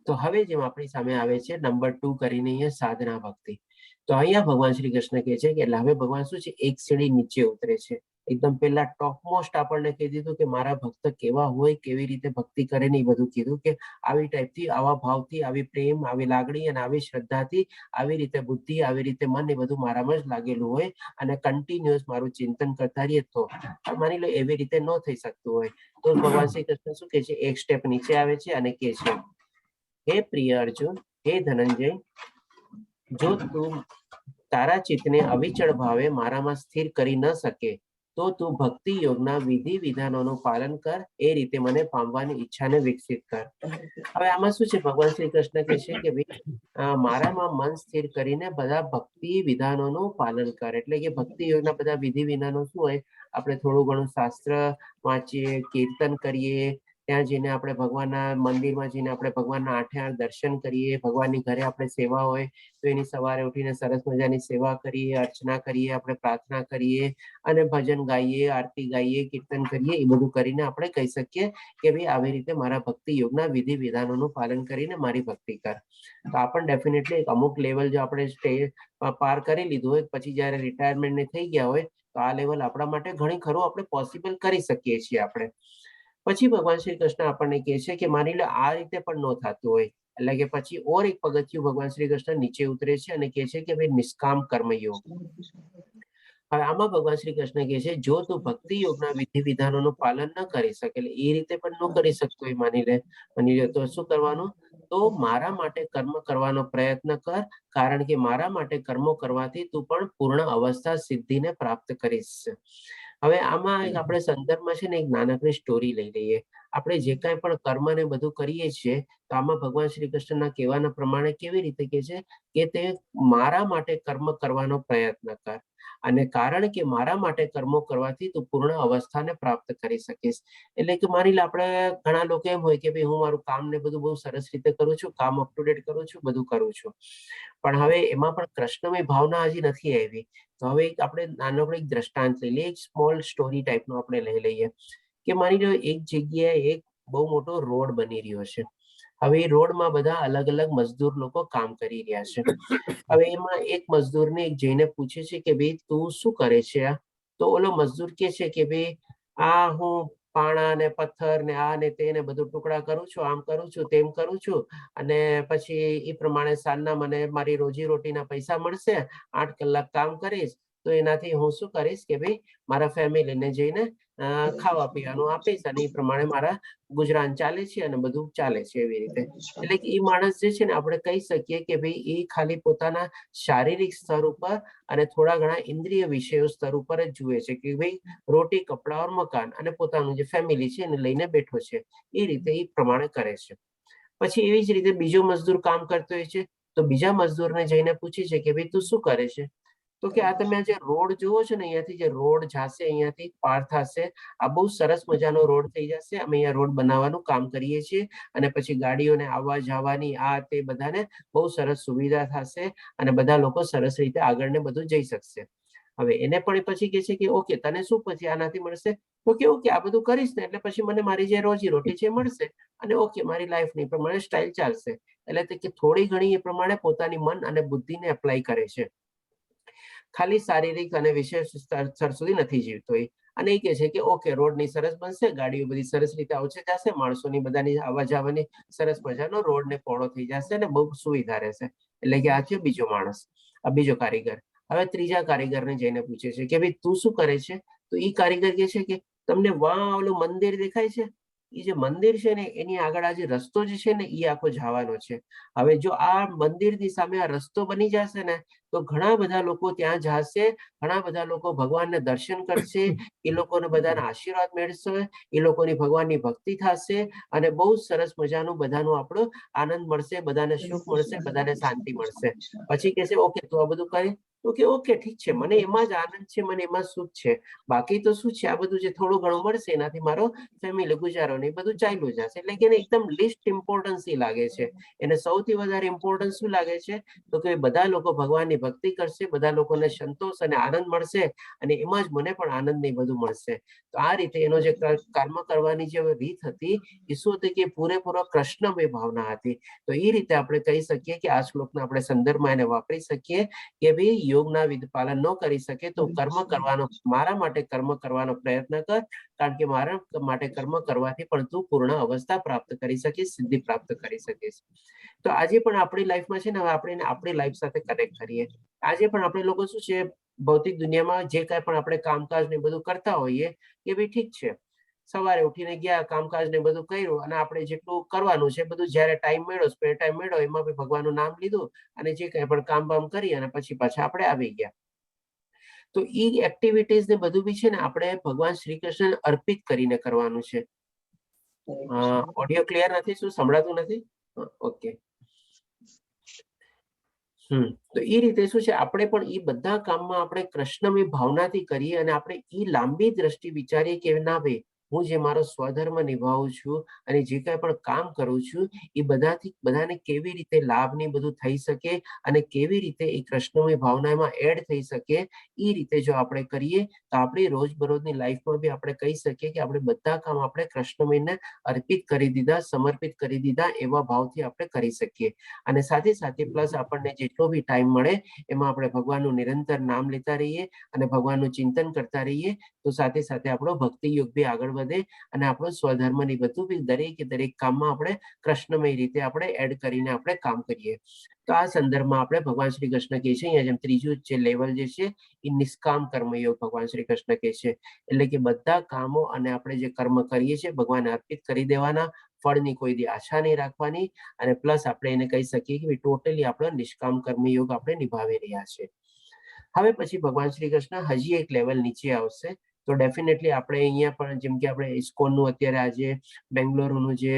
તો હવે જેમ આપણી સામે આવે છે નંબર 2 કરીને અહીંયા સાધના ભક્તિ. તો અહીંયા ભગવાન શ્રી કૃષ્ણ કહે છે કે એટલે હવે ભગવાન શું છે, એક સીડી નીચે ઉતરે છે. એકદમ પહેલા ટોપમોસ્ટ આપણને કહી દીધું કે મારા ભક્ત કેવા હોય, કેવી રીતે ભક્તિ કરે ને એ બધું કીધું, કે આવી ટાઈપથી, આવા ભાવથી, આવી પ્રેમ, આવી લાગણી અને આવી શ્રદ્ધાથી, આવી રીતે બુદ્ધિ, આવી રીતે મન, એ બધું મારામાં જ લાગેલું હોય અને કન્ટિન્યુઅસ મારું ચિંતન કરતા રહીએ. તો માની લો એવી રીતે ન થઈ શકતું હોય તો ભગવાન શ્રી કૃષ્ણ શું કહે છે, એક સ્ટેપ નીચે આવે છે અને કહે છે, હે પ્રિય અર્જુન, હે ધનંજય, જો તું તારા ચિત્તને અવિચળ ભાવે મારામાં સ્થિર કરી ન શકે તો તું ભક્તિ યોગના વિધિ વિધાનોનું પાલન કર, એ રીતે મને પામવાની ઈચ્છાને વિકસિત કર. હવે આમાં શું છે, ભગવાન શ્રી કૃષ્ણ કહે છે કે ભાઈ મારામાં મન સ્થિર કરીને બધા ભક્તિ વિધાનોનું પાલન કર. એટલે કે ભક્તિ યોગના બધા વિધિ વિધાનો શું હોય, આપણે થોડું ઘણું શાસ્ત્ર વાંચીએ, કીર્તન કરીએ, ત્યાં જઈને આપણે ભગવાનના મંદિરમાં જઈને આપણે ભગવાનના 8 દર્શન કરીએ, ભગવાનની ઘરે આપણે સેવા હોય તો એની સવારે ઉઠીને સરસ મજાની સેવા કરીએ, અર્ચના કરીએ, આપણે પ્રાર્થના કરીએ અને ભજન ગાઈએ, આરતી ગાઈએ, કીર્તન કરીએ. એ બધું કરીને આપણે કહી શકીએ કે ભાઈ આવી રીતે મારા ભક્તિ યોગના વિધિ વિધાનોનું પાલન કરીને મારી ભક્તિ કર. તો આપણને ડેફિનેટલી એક અમુક લેવલ જો આપણે પાર કરી લીધું હોય, પછી જયારે રિટાયરમેન્ટ થઈ ગયા હોય, તો આ લેવલ આપણા માટે ઘણી ખરું આપણે પોસિબલ કરી શકીએ છીએ આપણે. પછી ભગવાન શ્રી કૃષ્ણ આપણને કહે છે કે માની લો આ રીતે પણ ન થતું હોય, એટલે કે પછી ઓર એક પગથિયું ભગવાન શ્રી કૃષ્ણ નીચે ઉતરે છે અને કહે છે કે ભાઈ નિષ્કામ કર્મયોગ. હવે આમાં ભગવાન શ્રી કૃષ્ણ કહે છે, જો તું ભક્તિ યોગના વિધિ વિધાનોનું પાલન ન કરી શકે, એટલે એ રીતે પણ ન કરી શકતો હોય માની લે તો શું કરવાનું, તો મારા માટે કર્મ કરવાનો પ્રયત્ન કર, કારણ કે મારા માટે કર્મો કરવાથી તું પણ પૂર્ણ અવસ્થા સિદ્ધિને પ્રાપ્ત કરીશ. હવે આમાં આપણે સંદર્ભમાં છે ને એક નાનકડી સ્ટોરી લઈ લઈએ. આપણે જે કાંઈ પણ કર્મ ને બધું કરીએ છીએ તો આમાં ભગવાન શ્રી કૃષ્ણના કહેવાના પ્રમાણે કેવી રીતે કહે છે કે તે મારા માટે કર્મ કરવાનો પ્રયત્ન કર, અને કારણ કે મારા માટે કર્મો કરવાથી તું પૂર્ણ અવસ્થાને પ્રાપ્ત કરી શકીશ. એટલે કે માની લે આપણે ઘણા લોકો એમ હોય કે ભાઈ હું મારું કામ ને બધું બહુ સરસ રીતે કરું છું, કામ અપ ટુ ડેટ કરું છું, બધું કરું છું, પણ હવે એમાં પણ કૃષ્ણમય ભાવના હજી નથી આવી. તો હવે આપણે નાનકડો એક દ્રષ્ટાંત લઈ લઈએ, એક સ્મોલ સ્ટોરી ટાઈપનું આપણે લઈ લઈએ કે માની લો એક જગ્યાએ એક બહુ મોટો રોડ બની રહ્યો છે. હવે એ રોડમાં બધા અલગ અલગ મજદૂર લોકો કામ કરી રહ્યા છે. હવે એમાં એક મજદૂરને એક જઈને પૂછે છે કે ભાઈ તું શું કરે છે આ? તો ઓલો મજદૂર કે છે કે ભાઈ આ હું પાણા ને પથ્થર ને આ ને તે ને બધું ટુકડા કરું છું, આમ કરું છું, તેમ કરું છું, અને પછી એ પ્રમાણે સાંજના મને મારી રોજી રોટીના પૈસા મળશે, 8 કલાક કામ કરીશ તો એનાથી હું શું કરીશ કે ભાઈ મારા ફેમિલીને જઈને ખાવા પીવાનું આપીશ, અને એ પ્રમાણે મારા ગુજરાન ચાલે છે અને બધું ચાલે છે એવી રીતે. એટલે કે એ માણસ જે છે ને આપણે કહી શકીએ કે ભાઈ એ ખાલી પોતાના શારીરિક સ્તર ઉપર અને થોડા ઘણા ઇન્દ્રિય વિષયો સ્તર ઉપર જ જુએ છે કે ભાઈ રોટી, કપડા ઓર મકાન અને પોતાનું જે ફેમિલી છે એને લઈને બેઠો છે. એ રીતે એ પ્રમાણે કરે છે. પછી એવી જ રીતે બીજો મજદૂર કામ કરતો હોય છે તો બીજા મજદૂરને જઈને પૂછે છે કે ભાઈ તું શું કરે છે? તો કે આ તમે જે રોડ જુઓ છો ને, અહીંયાથી જે રોડ જશે, અહીંયાથી પાર થશે, આ બહુ સરસ મજાનો રોડ થઈ જશે, અમે અહીંયા રોડ બનાવવાનું કામ કરીએ છીએ, અને પછી ગાડીઓને આવવા જવાની આ તે બધાને બહુ સરસ સુવિધા થશે અને બધા લોકો સરસ રીતે આગળ ને બધું જઈ શકશે. હવે એને પણ પછી કે છે કે ઓકે તને શું પછી આનાથી મળશે? તો કેવું કે આ બધું કરીશ ને એટલે પછી મને મારી જે રોજી રોટી છે મળશે, અને ઓકે મારી લાઈફની પ્રમાણે સ્ટાઇલ ચાલશે. એટલે કે થોડી ઘણી એ પ્રમાણે પોતાની મન અને બુદ્ધિને એપ્લાય કરે છે. ખાલી શારીરિક અને વિશેષ સ્તર સુધી નથી જીવતો એ. અને એ કહે છે કે ઓકે રોડની સરસ બનશે, ગાડીઓ બધી સરસ રીતે આવશે જશે, માણસોની બધાની આવવા જવાની સરસ મજાનો રોડ ને પહોળો થઈ જશે અને બહુ સુવિધા રહેશે. એટલે કે આ થયો બીજો માણસ, આ બીજો કારીગર. હવે ત્રીજા કારીગરને જઈને પૂછે છે કે ભાઈ તું શું કરે છે? તો એ કારીગર કહે છે કે તમને વાહ ઓલું મંદિર દેખાય છે, એ જે મંદિર છે ને એની આગળ આ જે રસ્તો જે છે ને એ આખો જવાનો છે. હવે જો આ મંદિરની સામે આ રસ્તો બની જશે ને તો ઘણા બધા લોકો ત્યાં જશે, ઘણા બધા લોકો ભગવાનને દર્શન કરશે, એ લોકોને બધાના આશીર્વાદ મેળવશે, એ લોકોની ભગવાનની ભક્તિ થશે, અને બહુ સરસ મજાનું બધાનું આપણો આનંદ મળશે, બધાને સુખ મળશે, બધાને શાંતિ મળશે. પછી કહેશે ઓકે તું આ બધું કરે? તો કે ઓકે ઠીક છે, મને એમાં જ આનંદ છે, મને એમાં સુખ છે, બાકી તો શું છે આ બધું જે થોડું ઘણું મળશે એનાથી મારો ફેમિલી ગુજારો ને બધું ચાલ્યું જશે. એટલે કે એને એકદમ લિસ્ટ ઇમ્પોર્ટન્સ લાગે છે. એને સૌથી વધારે ઇમ્પોર્ટન્સ શું લાગે છે તો કે બધા લોકો ભગવાનની ભક્તિ કરશે, બધા લોકોને સંતોષ અને આનંદ મળશે, અને એમાં જ મને પણ આનંદ ને બધું મળશે. તો આ રીતે એનો જે કર્મ કરવાની જે રીત હતી એ શું હતી કે પૂરેપૂરો કૃષ્ણમય ભાવના હતી. તો એ રીતે આપણે કહી શકીએ કે આ શ્લોકના આપણે સંદર્ભમાં એને વાપરી શકીએ કે ભાઈ યોગના વિધ પાલન ન કરી શકે તો કર્મ કરવાનો, મારા માટે કર્મ કરવાનો પ્રયત્ન કર, કારણ કે મારા માટે કર્મ કરવાથી પણ તું પૂર્ણ અવસ્થા પ્રાપ્ત કરી શકીશ, સિદ્ધિ પ્રાપ્ત કરી શકીશ. તો આજે પણ આપણી લાઈફમાં છે ને, હવે આપણે આપણી લાઈફ સાથે કનેક્ટ કરીએ. આજે પણ આપણે લોકો શું છે ભૌતિક દુનિયામાં જે કાંઈ પણ આપણે કામકાજ ને બધું કરતા હોઈએ કે ભાઈ ઠીક છે, સવારે ઉઠીને ગયા, કામકાજ ને બધું કર્યું, અને આપણે જેટલું કરવાનું છે બધું જ્યારે ટાઈમ મળ્યો, સ્પેર ટાઈમ મળ્યો, એમાં બી ભગવાનનું નામ લીધું અને જે કંઈ પણ કામ બામ કરી અને પછી પાછા આપણે આવી ગયા. તો એ એક્ટિવિટીઝ ને બધું બી છે ને આપણે ભગવાન શ્રી કૃષ્ણ અર્પિત કરીને કરવાનું છે. ઓડિયો ક્લિયર નથી? શું સંભળાતું નથી? ઓકે. તો એ રીતે શું છે આપણે પણ એ બધા કામમાં આપણે કૃષ્ણમય ભાવનાથી કરીએ, અને આપણે એ લાંબી દ્રષ્ટિ વિચારીએ કે ના ભાઈ હું જે મારો સ્વધર્મ નિભાવું છું અને જે કાંઈ પણ કામ કરું છું એ બધાથી બધાને કેવી રીતે લાભ ને બધું થઈ શકે અને કેવી રીતે એ કૃષ્ણમય ભાવનામાં એડ થઈ શકે, એ રીતે જો આપણે કરીએ તો આપણી રોજબરોજની લાઈફમાં બી આપણે કહી શકીએ કે આપણે બધા કામ આપણે કૃષ્ણમયને અર્પિત કરી દીધા, સમર્પિત કરી દીધા એવા ભાવથી આપણે કરી શકીએ. અને સાથે સાથે પ્લસ આપણને જેટલો બી ટાઈમ મળે એમાં આપણે ભગવાનનું નિરંતર નામ લેતા રહીએ અને ભગવાનનું ચિંતન કરતા રહીએ, તો સાથે સાથે આપણો ભક્તિ યોગ બી આગળ વધે અને આપણો સ્વધર્મ ની બધું બી દરેકે દરેક કામમાં આપણે કૃષ્ણમય રીતે આપણે એડ કરીને આપણે કામ કરીએ. તો આ સંદર્ભમાં આપણે ભગવાન શ્રી કૃષ્ણ કહે છે અહીંયા જેમ ત્રીજું જે લેવલ જે છે એ નિષ્કામ કર્મયોગ ભગવાન શ્રી કૃષ્ણ કહે છે. એટલે કે બધા કામો અને આપણે જે કર્મ કરીએ છીએ ભગવાનને અર્પિત કરી દેવાના, ફળની કોઈ દી આશા નહીં રાખવાની, અને પ્લસ આપણે એને કહી શકીએ કે ટોટલી આપણો નિષ્કામ કર્મયોગ આપણે નિભાવી રહ્યા છે. હવે પછી ભગવાન શ્રી કૃષ્ણ હજી એક લેવલ નીચે આવશે તો ડેફિનેટલી આપણે અહીંયા પણ જેમ કે આપણે ઇસ્કોનનું અત્યારે આજે બેંગ્લોરનું જે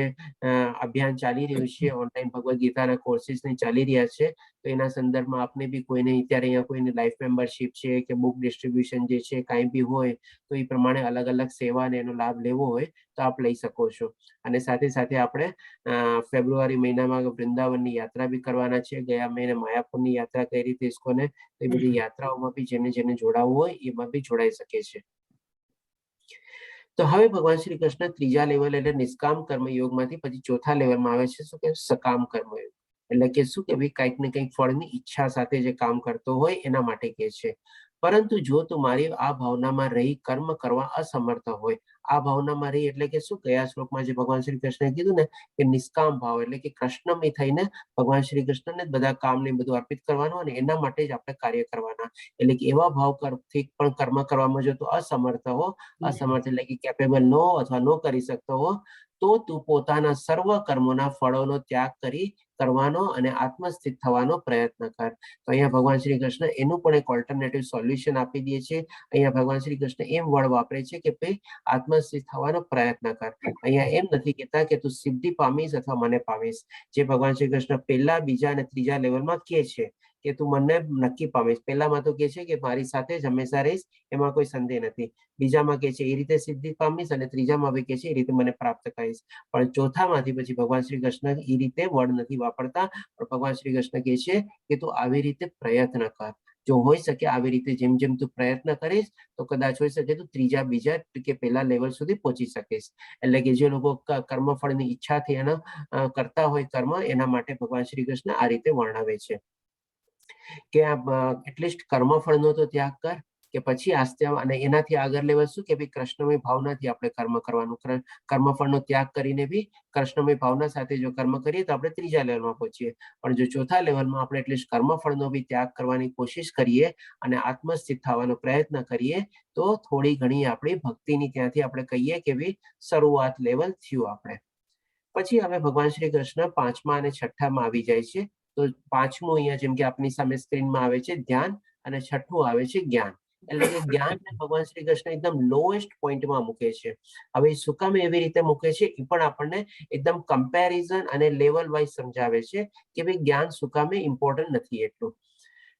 અભિયાન ચાલી રહ્યું છે, ઓનલાઈન ભગવદ ગીતાના કોર્સિસને ચાલી રહ્યા છે, તો એના સંદર્ભમાં આપને બી કોઈને અત્યારે અહીંયા કોઈને લાઈફ મેમ્બરશીપ છે કે બુક ડિસ્ટ્રીબ્યુશન જે છે કાંઈ બી હોય તો એ પ્રમાણે અલગ અલગ સેવા અને એનો લાભ લેવો હોય તો આપ લઈ શકો છો. અને સાથે સાથે આપણે ફેબ્રુઆરી મહિનામાં વૃંદાવનની યાત્રા બી કરવાના છે. ગયા મહિને માયાપુરની યાત્રા કરી હતી ઇસ્કોને. એ બધી યાત્રાઓમાં બી જેને જોડાવવું હોય એમાં બી જોડાઈ શકે છે. તો હવે ભગવાન શ્રી કૃષ્ણ ત્રીજા લેવલ એટલે નિષ્કામ કર્મયોગમાંથી પછી ચોથા લેવલમાં આવે છે શું કે સકામ કર્મયોગ. એટલે કે શું કે ભાઈ કંઈક ને કંઈક ફળની ઈચ્છા સાથે જે કામ કરતો હોય એના માટે કે છે. પરંતુ જો તું મારી આ ભાવનામાં રહી કર્મ કરવા અસમર્થ હોય, આ ભાવનામાં રહી એટલે કે શું કયા શ્લોકમાં જે ભગવાન શ્રી કૃષ્ણએ કીધું ને કે નિષ્કામ ભાવ એટલે કે કૃષ્ણમય થઈને ભગવાન શ્રી કૃષ્ણને બધા કામ ને બધું અર્પિત કરવાનું અને એના માટે જ આપણે કાર્ય કરવાના. એટલે કે એવા ભાવથી પણ કર્મ કરવામાં જો તું અસમર્થ એટલે કે કેપેબલ ન હો અથવા ન કરી શકતો હો, તો તું પોતાના સર્વ કર્મોના ફળોનો ત્યાગ કરવાનો અને આત્મસ્થિત થવાનો પ્રયત્ન કર. તો અહીંયા ભગવાન શ્રી કૃષ્ણ એનું પણ એક ઓલ્ટરનેટિવ સોલ્યુશન આપી દે છે. અહીંયા ભગવાન શ્રી કૃષ્ણ એમ વર્ડ વાપરે છે કે ભાઈ આત્મસ્થિત થવાનો પ્રયત્ન કર. અહીંયા એમ નથી કહેતા કે તું સિદ્ધિ પામીશ અથવા મને પામીશ. જે ભગવાન શ્રી કૃષ્ણ પહેલા, બીજા અને ત્રીજા લેવલમાં કે છે કે તું મને નક્કી પામીશ. પહેલામાં તો કે છે કે મારી સાથે જ હંમેશા રહીશ, એમાં કોઈ સંદેહ નથી. બીજામાં કે છે એ રીતે સિદ્ધિ પામીશ અને ત્રીજામાં બી કે છે એ રીતે મને પ્રાપ્ત કરીશ. પણ ચોથામાંથી પછી ભગવાન શ્રી કૃષ્ણ એ રીતે વર્ડ નથી વાપરતા, પણ ભગવાન શ્રી કૃષ્ણ કે છે કે તું આવી રીતે પ્રયત્ન કર. જો હોઈ શકે આવી રીતે જેમ જેમ તું પ્રયત્ન કરીશ તો કદાચ હોઈ શકે તું બીજા કે પહેલા લેવલ સુધી પહોંચી શકીશ. એટલે કે જે લોકો કર્મફળની ઈચ્છાથી એના કરતા હોય કર્મ, એના માટે ભગવાન શ્રી કૃષ્ણ આ રીતે વર્ણવે છે કે એટલીસ્ટ કર્મફળનો તો ત્યાગ કર, કે પછી આસ્તે અને એનાથી આગળ લેવલ શું કે ભાઈ કૃષ્ણમય ભાવનાથી આપણે કર્મ કરવાનું. કર્મફળનો ત્યાગ કરીને બી કૃષ્ણમય ભાવના સાથે જો કર્મ કરીએ તો આપણે ત્રીજા લેવલમાં પહોંચીએ. પણ જો ચોથા લેવલમાં આપણે એટલીસ્ટ કર્મફળનો બી ત્યાગ કરવાની કોશિશ કરીએ અને આત્મસ્થિત થવાનો પ્રયત્ન કરીએ તો થોડી ઘણી આપણી ભક્તિની ત્યાંથી આપણે કહીએ કે ભાઈ શરૂઆત લેવલ થયું આપણે. પછી હવે ભગવાન શ્રી કૃષ્ણ પાંચમા અને છઠ્ઠામાં આવી જાય છે. તો પાંચમું અહીંયા જેમ કે આપણી સામે સ્ક્રીનમાં આવે છે ધ્યાન, અને છઠ્ઠું આવે છે જ્ઞાન. એટલે કે જ્ઞાનને ભગવાન શ્રી કૃષ્ણ એકદમ લોએસ્ટ પોઈન્ટમાં મૂકે છે. હવે શું કામ એવી રીતે મૂકે છે એ પણ આપણને એકદમ કમ્પેરિઝન અને લેવલ વાઇઝ સમજાવે છે કે ભાઈ જ્ઞાન શું કામે ઇમ્પોર્ટન્ટ નથી એટલું.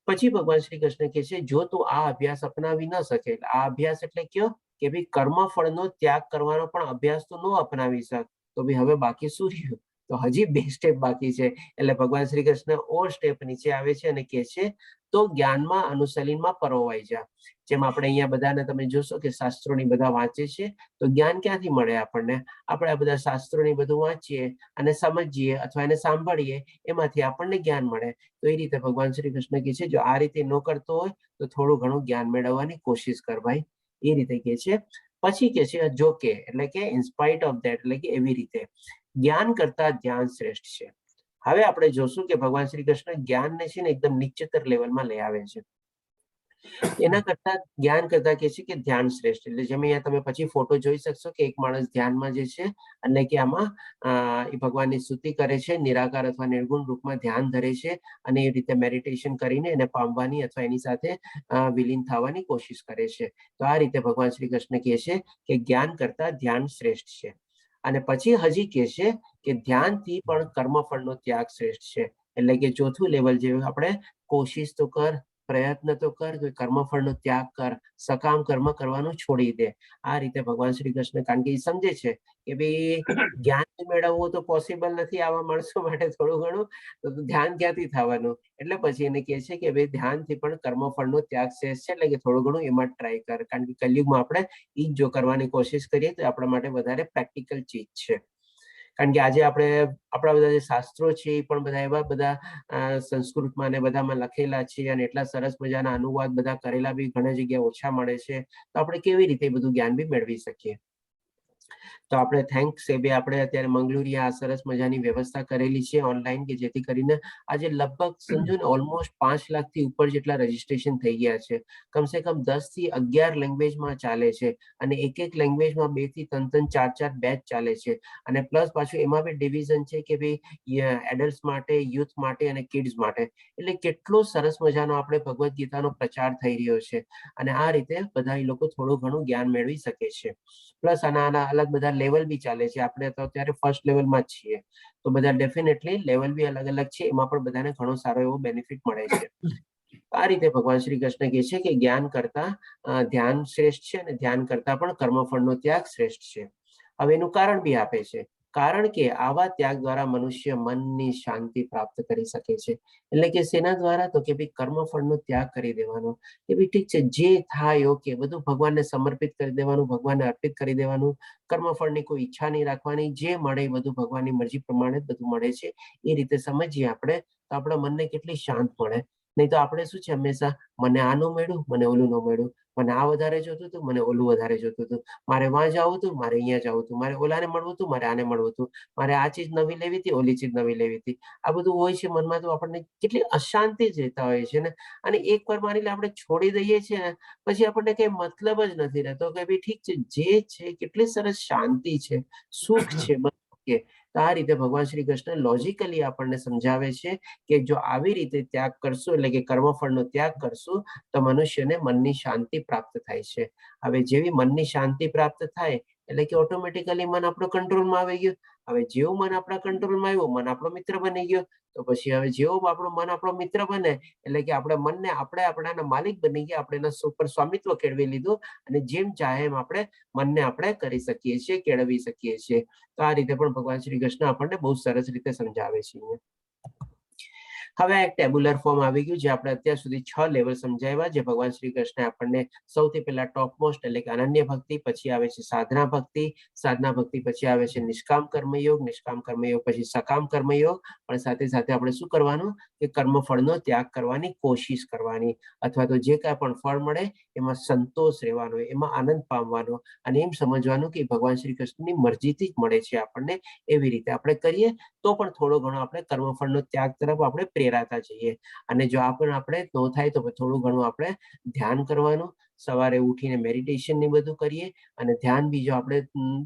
પછી ભગવાન શ્રી કૃષ્ણ કહે છે જો તું આ અભ્યાસ અપનાવી ન શકે, આ અભ્યાસ એટલે કયો કે ભાઈ કર્મફળનો ત્યાગ કરવાનો પણ અભ્યાસ તો ન અપનાવી શક, તો ભાઈ હવે બાકી શું રહ્યું? તો હજી 2 સ્ટેપ બાકી છે. એટલે ભગવાન શ્રી કૃષ્ણ ઓર સ્ટેપ નીચે આવે છે અને કહે છે તો જ્ઞાનમાં અનુસલીનમાં પરોવાઈ જા. જેમ આપણે અહીંયા બધાને તમે જોશો કે શાસ્ત્રોની બધા વાંચે છે તો જ્ઞાન ક્યાંથી મળે આપણને? આપણે આ બધા શાસ્ત્રોની બધું વાંચીએ અને સમજીએ અથવા એને સાંભળીએ, એમાંથી આપણને જ્ઞાન મળે. તો એ રીતે ભગવાન શ્રી કૃષ્ણ કહે છે જો આ રીતે ન કરતો હોય તો થોડું ઘણું જ્ઞાન મેળવવાની કોશિશ કર ભાઈ, એ રીતે કહે છે. પછી કે છે જો કે એટલે કે ઇન્સ્પાઇટ ઓફ ધેટ, એટલે કે એવી રીતે જ્ઞાન કરતા ધ્યાન શ્રેષ્ઠ છે. હવે આપણે જોશું કે ભગવાન શ્રી કૃષ્ણ જ્ઞાનને છે ને એકદમ નીચતર લેવલમાં લઈ આવે છે. એના કરતા જ્ઞાન કરતા કે છે કે ધ્યાન શ્રેષ્ઠ. એટલે જેમ અહીંયા તમે પછી ફોટો જોઈ શકશો કે એક માણસ ધ્યાનમાં જે છે એટલે કે આમાં એ ભગવાનની સ્તુતિ કરે છે, નિરાકાર અથવા નિર્ગુણ રૂપમાં ધ્યાન ધરે છે અને એ રીતે મેડિટેશન કરીને એને પામવાની અથવા એની સાથે વિલીન થવાની કોશિશ કરે છે. તો આ રીતે ભગવાન શ્રી કૃષ્ણ કહે છે કે જ્ઞાન કરતા ધ્યાન શ્રેષ્ઠ છે. અને પછી હજી કહે છે કે ધ્યાનથી પણ કર્મફળનો ત્યાગ શ્રેષ્ઠ છે. એટલે કે ચોથું લેવલ જે આપણે કોશિશ તો કર, પ્રયત્ન તો કર, કર્મફળનો ત્યાગ કર, સકામ કર્મ કરવાનું છોડી દે. આ રીતે ભગવાન શ્રી કૃષ્ણ, કારણ કે એ સમજે છે કે ભાઈ જ્ઞાન મેળવવું તો પોસિબલ નથી આવા માણસો માટે થોડું ઘણું, તો ધ્યાન ક્યાંથી થવાનું? એટલે પછી એને કહે છે કે ભાઈ ધ્યાનથી પણ કર્મફળનો ત્યાગ શેષ છે, એટલે કે થોડું ઘણું એમાં ટ્રાય કર. કારણ કે કલયુગમાં આપણે એ જ જો કરવાની કોશિશ કરીએ તો આપણા માટે વધારે પ્રેક્ટિકલ ચીજ છે. કારણ કે આજે આપણે આપણા બધા જે શાસ્ત્રો છે એ પણ બધા એવા બધા સંસ્કૃતમાં ને બધામાં લખેલા છે અને એટલા સરસ મજાના અનુવાદ બધા કરેલા બી ઘણી જગ્યાએ ઓછા મળે છે. તો આપણે કેવી રીતે બધું જ્ઞાન બી મેળવી શકીએ? તો આપણે થેન્ક્સ સેબે આપણે અત્યારે મંગળુરી આ સરસ મજાની વ્યવસ્થા કરેલી છે ઓનલાઈન, કે જેથી કરીને આજે લગભગ સમજો ને ઓલમોસ્ટ 5 લાખથી ઉપર જેટલા રજીસ્ટ્રેશન થઈ ગયા છે. કમસે કમ 10 થી 11 લેંગ્વેજમાં ચાલે છે, અને એક લેંગ્વેજમાં 2 થી 3 4 બેચ ચાલે છે. અને પ્લસ પાછું એમાં બી ડિવિઝન છે કે ભાઈ એડલ્ટ માટે, યુથ માટે અને કિડ્સ માટે. એટલે કેટલો સરસ મજાનો આપણે ભગવદ્ ગીતાનો પ્રચાર થઈ રહ્યો છે, અને આ રીતે બધા લોકો થોડું ઘણું જ્ઞાન મેળવી શકે છે. પ્લસ આના અલગ બધા લેવલ બી ચાલે છે. આપણે તો અત્યારે ફર્સ્ટ લેવલમાં જ છીએ, તો બધા ડેફિનેટલી લેવલ બી અલગ અલગ છે, એમાં પણ બધાને ઘણો સારો એવો બેનિફિટ મળે છે. આ રીતે ભગવાન શ્રી કૃષ્ણ કહે છે કે જ્ઞાન કરતા ધ્યાન શ્રેષ્ઠ છે, અને ધ્યાન કરતા પણ કર્મફળનો ત્યાગ શ્રેષ્ઠ છે. હવે એનું કારણ બી આપે છે, કારણ કે આવા ત્યાગ દ્વારા મનુષ્ય મનની શાંતિ પ્રાપ્ત કરી શકે છે. એટલે કે શેના દ્વારા? તો કે ભાઈ કર્મફળનો ત્યાગ કરી દેવાનો, કે ભાઈ ઠીક છે, જે થાય ઓકે, બધું ભગવાનને સમર્પિત કરી દેવાનું, ભગવાનને અર્પિત કરી દેવાનું, કર્મફળની કોઈ ઈચ્છા નહીં રાખવાની, જે મળે એ બધું ભગવાનની મરજી પ્રમાણે જ બધું મળે છે. એ રીતે સમજીએ આપણે તો આપણા મનને કેટલી શાંત મળે. નહીં તો આપણે શું છે, હંમેશા મને આ ન મળ્યું, મને ઓલું ન મળ્યું, મને આ વધારે જોતું હતું, મને ઓલું વધારે જોતું હતું, મારે વાં જવું હતું, મારે અહીંયા જવું હતું, મારે ઓલાને મળવું હતું, મારે આને મળવું હતું, મારે આ ચીજ નવી લેવી હતી, ઓલી ચીજ નવી લેવી હતી. આ બધું હોય છે મનમાં, તો આપણને કેટલી અશાંતિ જ રહેતા હોય છે ને. અને એકવાર માની લે આપણે છોડી દઈએ છીએ ને, પછી આપણને કઈ મતલબ જ નથી રહેતો, કે ભાઈ ઠીક છે, જે છે કેટલી સરસ શાંતિ છે, સુખ છે. તો આ રીતે ભગવાન શ્રી કૃષ્ણ લોજિકલી આપણને સમજાવે છે કે જો આવી રીતે ત્યાગ કરશું, એટલે કે કર્મફળનો ત્યાગ કરશું, તો મનુષ્યને મનની શાંતિ પ્રાપ્ત થાય છે. હવે જેવી મનની શાંતિ પ્રાપ્ત થાય એટલે કે ઓટોમેટિકલી મન આપણું કંટ્રોલમાં આવી ગયું. હવે જેવું મન આપણા કંટ્રોલમાં આવ્યું, મન આપણો મિત્ર બની ગયો. તો પછી હવે જેવું આપણું મન આપણો મિત્ર બને, એટલે કે આપણે મનને આપણે આપણાના માલિક બની ગયા, આપણે એના ઉપર સ્વામિત્વ કેળવી લીધું, અને જેમ ચાહે એમ આપણે મનને આપણે કરી શકીએ છીએ, કેળવી શકીએ છીએ. તો આ રીતે પણ ભગવાન શ્રી કૃષ્ણ આપણને બહુ સરસ રીતે સમજાવે છે. હવે એક ટેબ્યુલર ફોર્મ આવી ગયું, જે આપણે અત્યાર સુધી 6 લેવલ સમજાવ્યા, જે ભગવાન શ્રી કૃષ્ણ આપણને સૌથી પહેલા ટોપ મોસ્ટ એટલે કે અનન્ય ભક્તિ, પછી આવે છે સાધના ભક્તિ, સાધના ભક્તિ પછી આવે છે નિષ્કામ કર્મયોગ, નિષ્કામ કર્મયોગ પછી સકામ કર્મયોગ. પણ સાથે સાથે આપણે શું કરવાનું? કે કર્મફળનો ત્યાગ કરવાની કોશિશ કરવાની, અથવા તો જે કાંઈ પણ ફળ મળે એમાં સંતોષ રહેવાનો, એમાં આનંદ પામવાનો, અને એમ સમજવાનું કે ભગવાન શ્રી કૃષ્ણની મરજીથી જ મળે છે આપણને. એવી રીતે આપણે કરીએ તો પણ થોડો ઘણો આપણે કર્મફળનો ત્યાગ તરફ આપણે પ્રેરાતા જઈએ. અને જો આ પણ આપણે ન થાય તો થોડું ઘણું આપણે ધ્યાન કરવાનું, સવારે ઉઠીને મેડિટેશન ને બધું કરીએ. અને ધ્યાન બીજો આપણે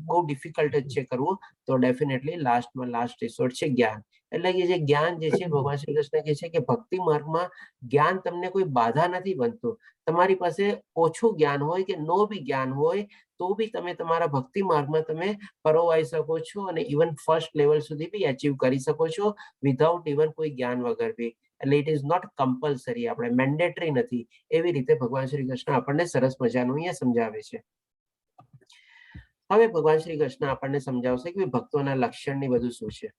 બહુ ડિફિકલ્ટ જ છે કરવું, તો ડેફિનેટલી લાસ્ટમાં લાસ્ટ રિસોર્ટ છે જ્ઞાન. એટલે કે જે જ્ઞાન જે છે, ભગવાન શ્રી કૃષ્ણ કહે છે કે ભક્તિ માર્ગમાં જ્ઞાન તમને કોઈ બાધા નથી બનતું. તમારી પાસે ઓછું જ્ઞાન હોય કે નો બી જ્ઞાન હોય, તો બી તમે તમારા ભક્તિ માર્ગમાં તમે પરોવાઈ શકો છો, અને ઇવન ફર્સ્ટ લેવલ સુધી બી અચીવ કરી શકો છો, વિધાઉટ ઇવન કોઈ જ્ઞાન વગર બી. એટલે ઇટ ઇઝ નોટ કમ્પલસરી, આપણે મેન્ડેટરી નથી. એવી રીતે ભગવાન શ્રી કૃષ્ણ આપણને સરસ મજાનું અહીંયા સમજાવે છે. હવે ભગવાન શ્રી કૃષ્ણ આપણને સમજાવશે કે ભક્તોના લક્ષણ ની બધું શું છે.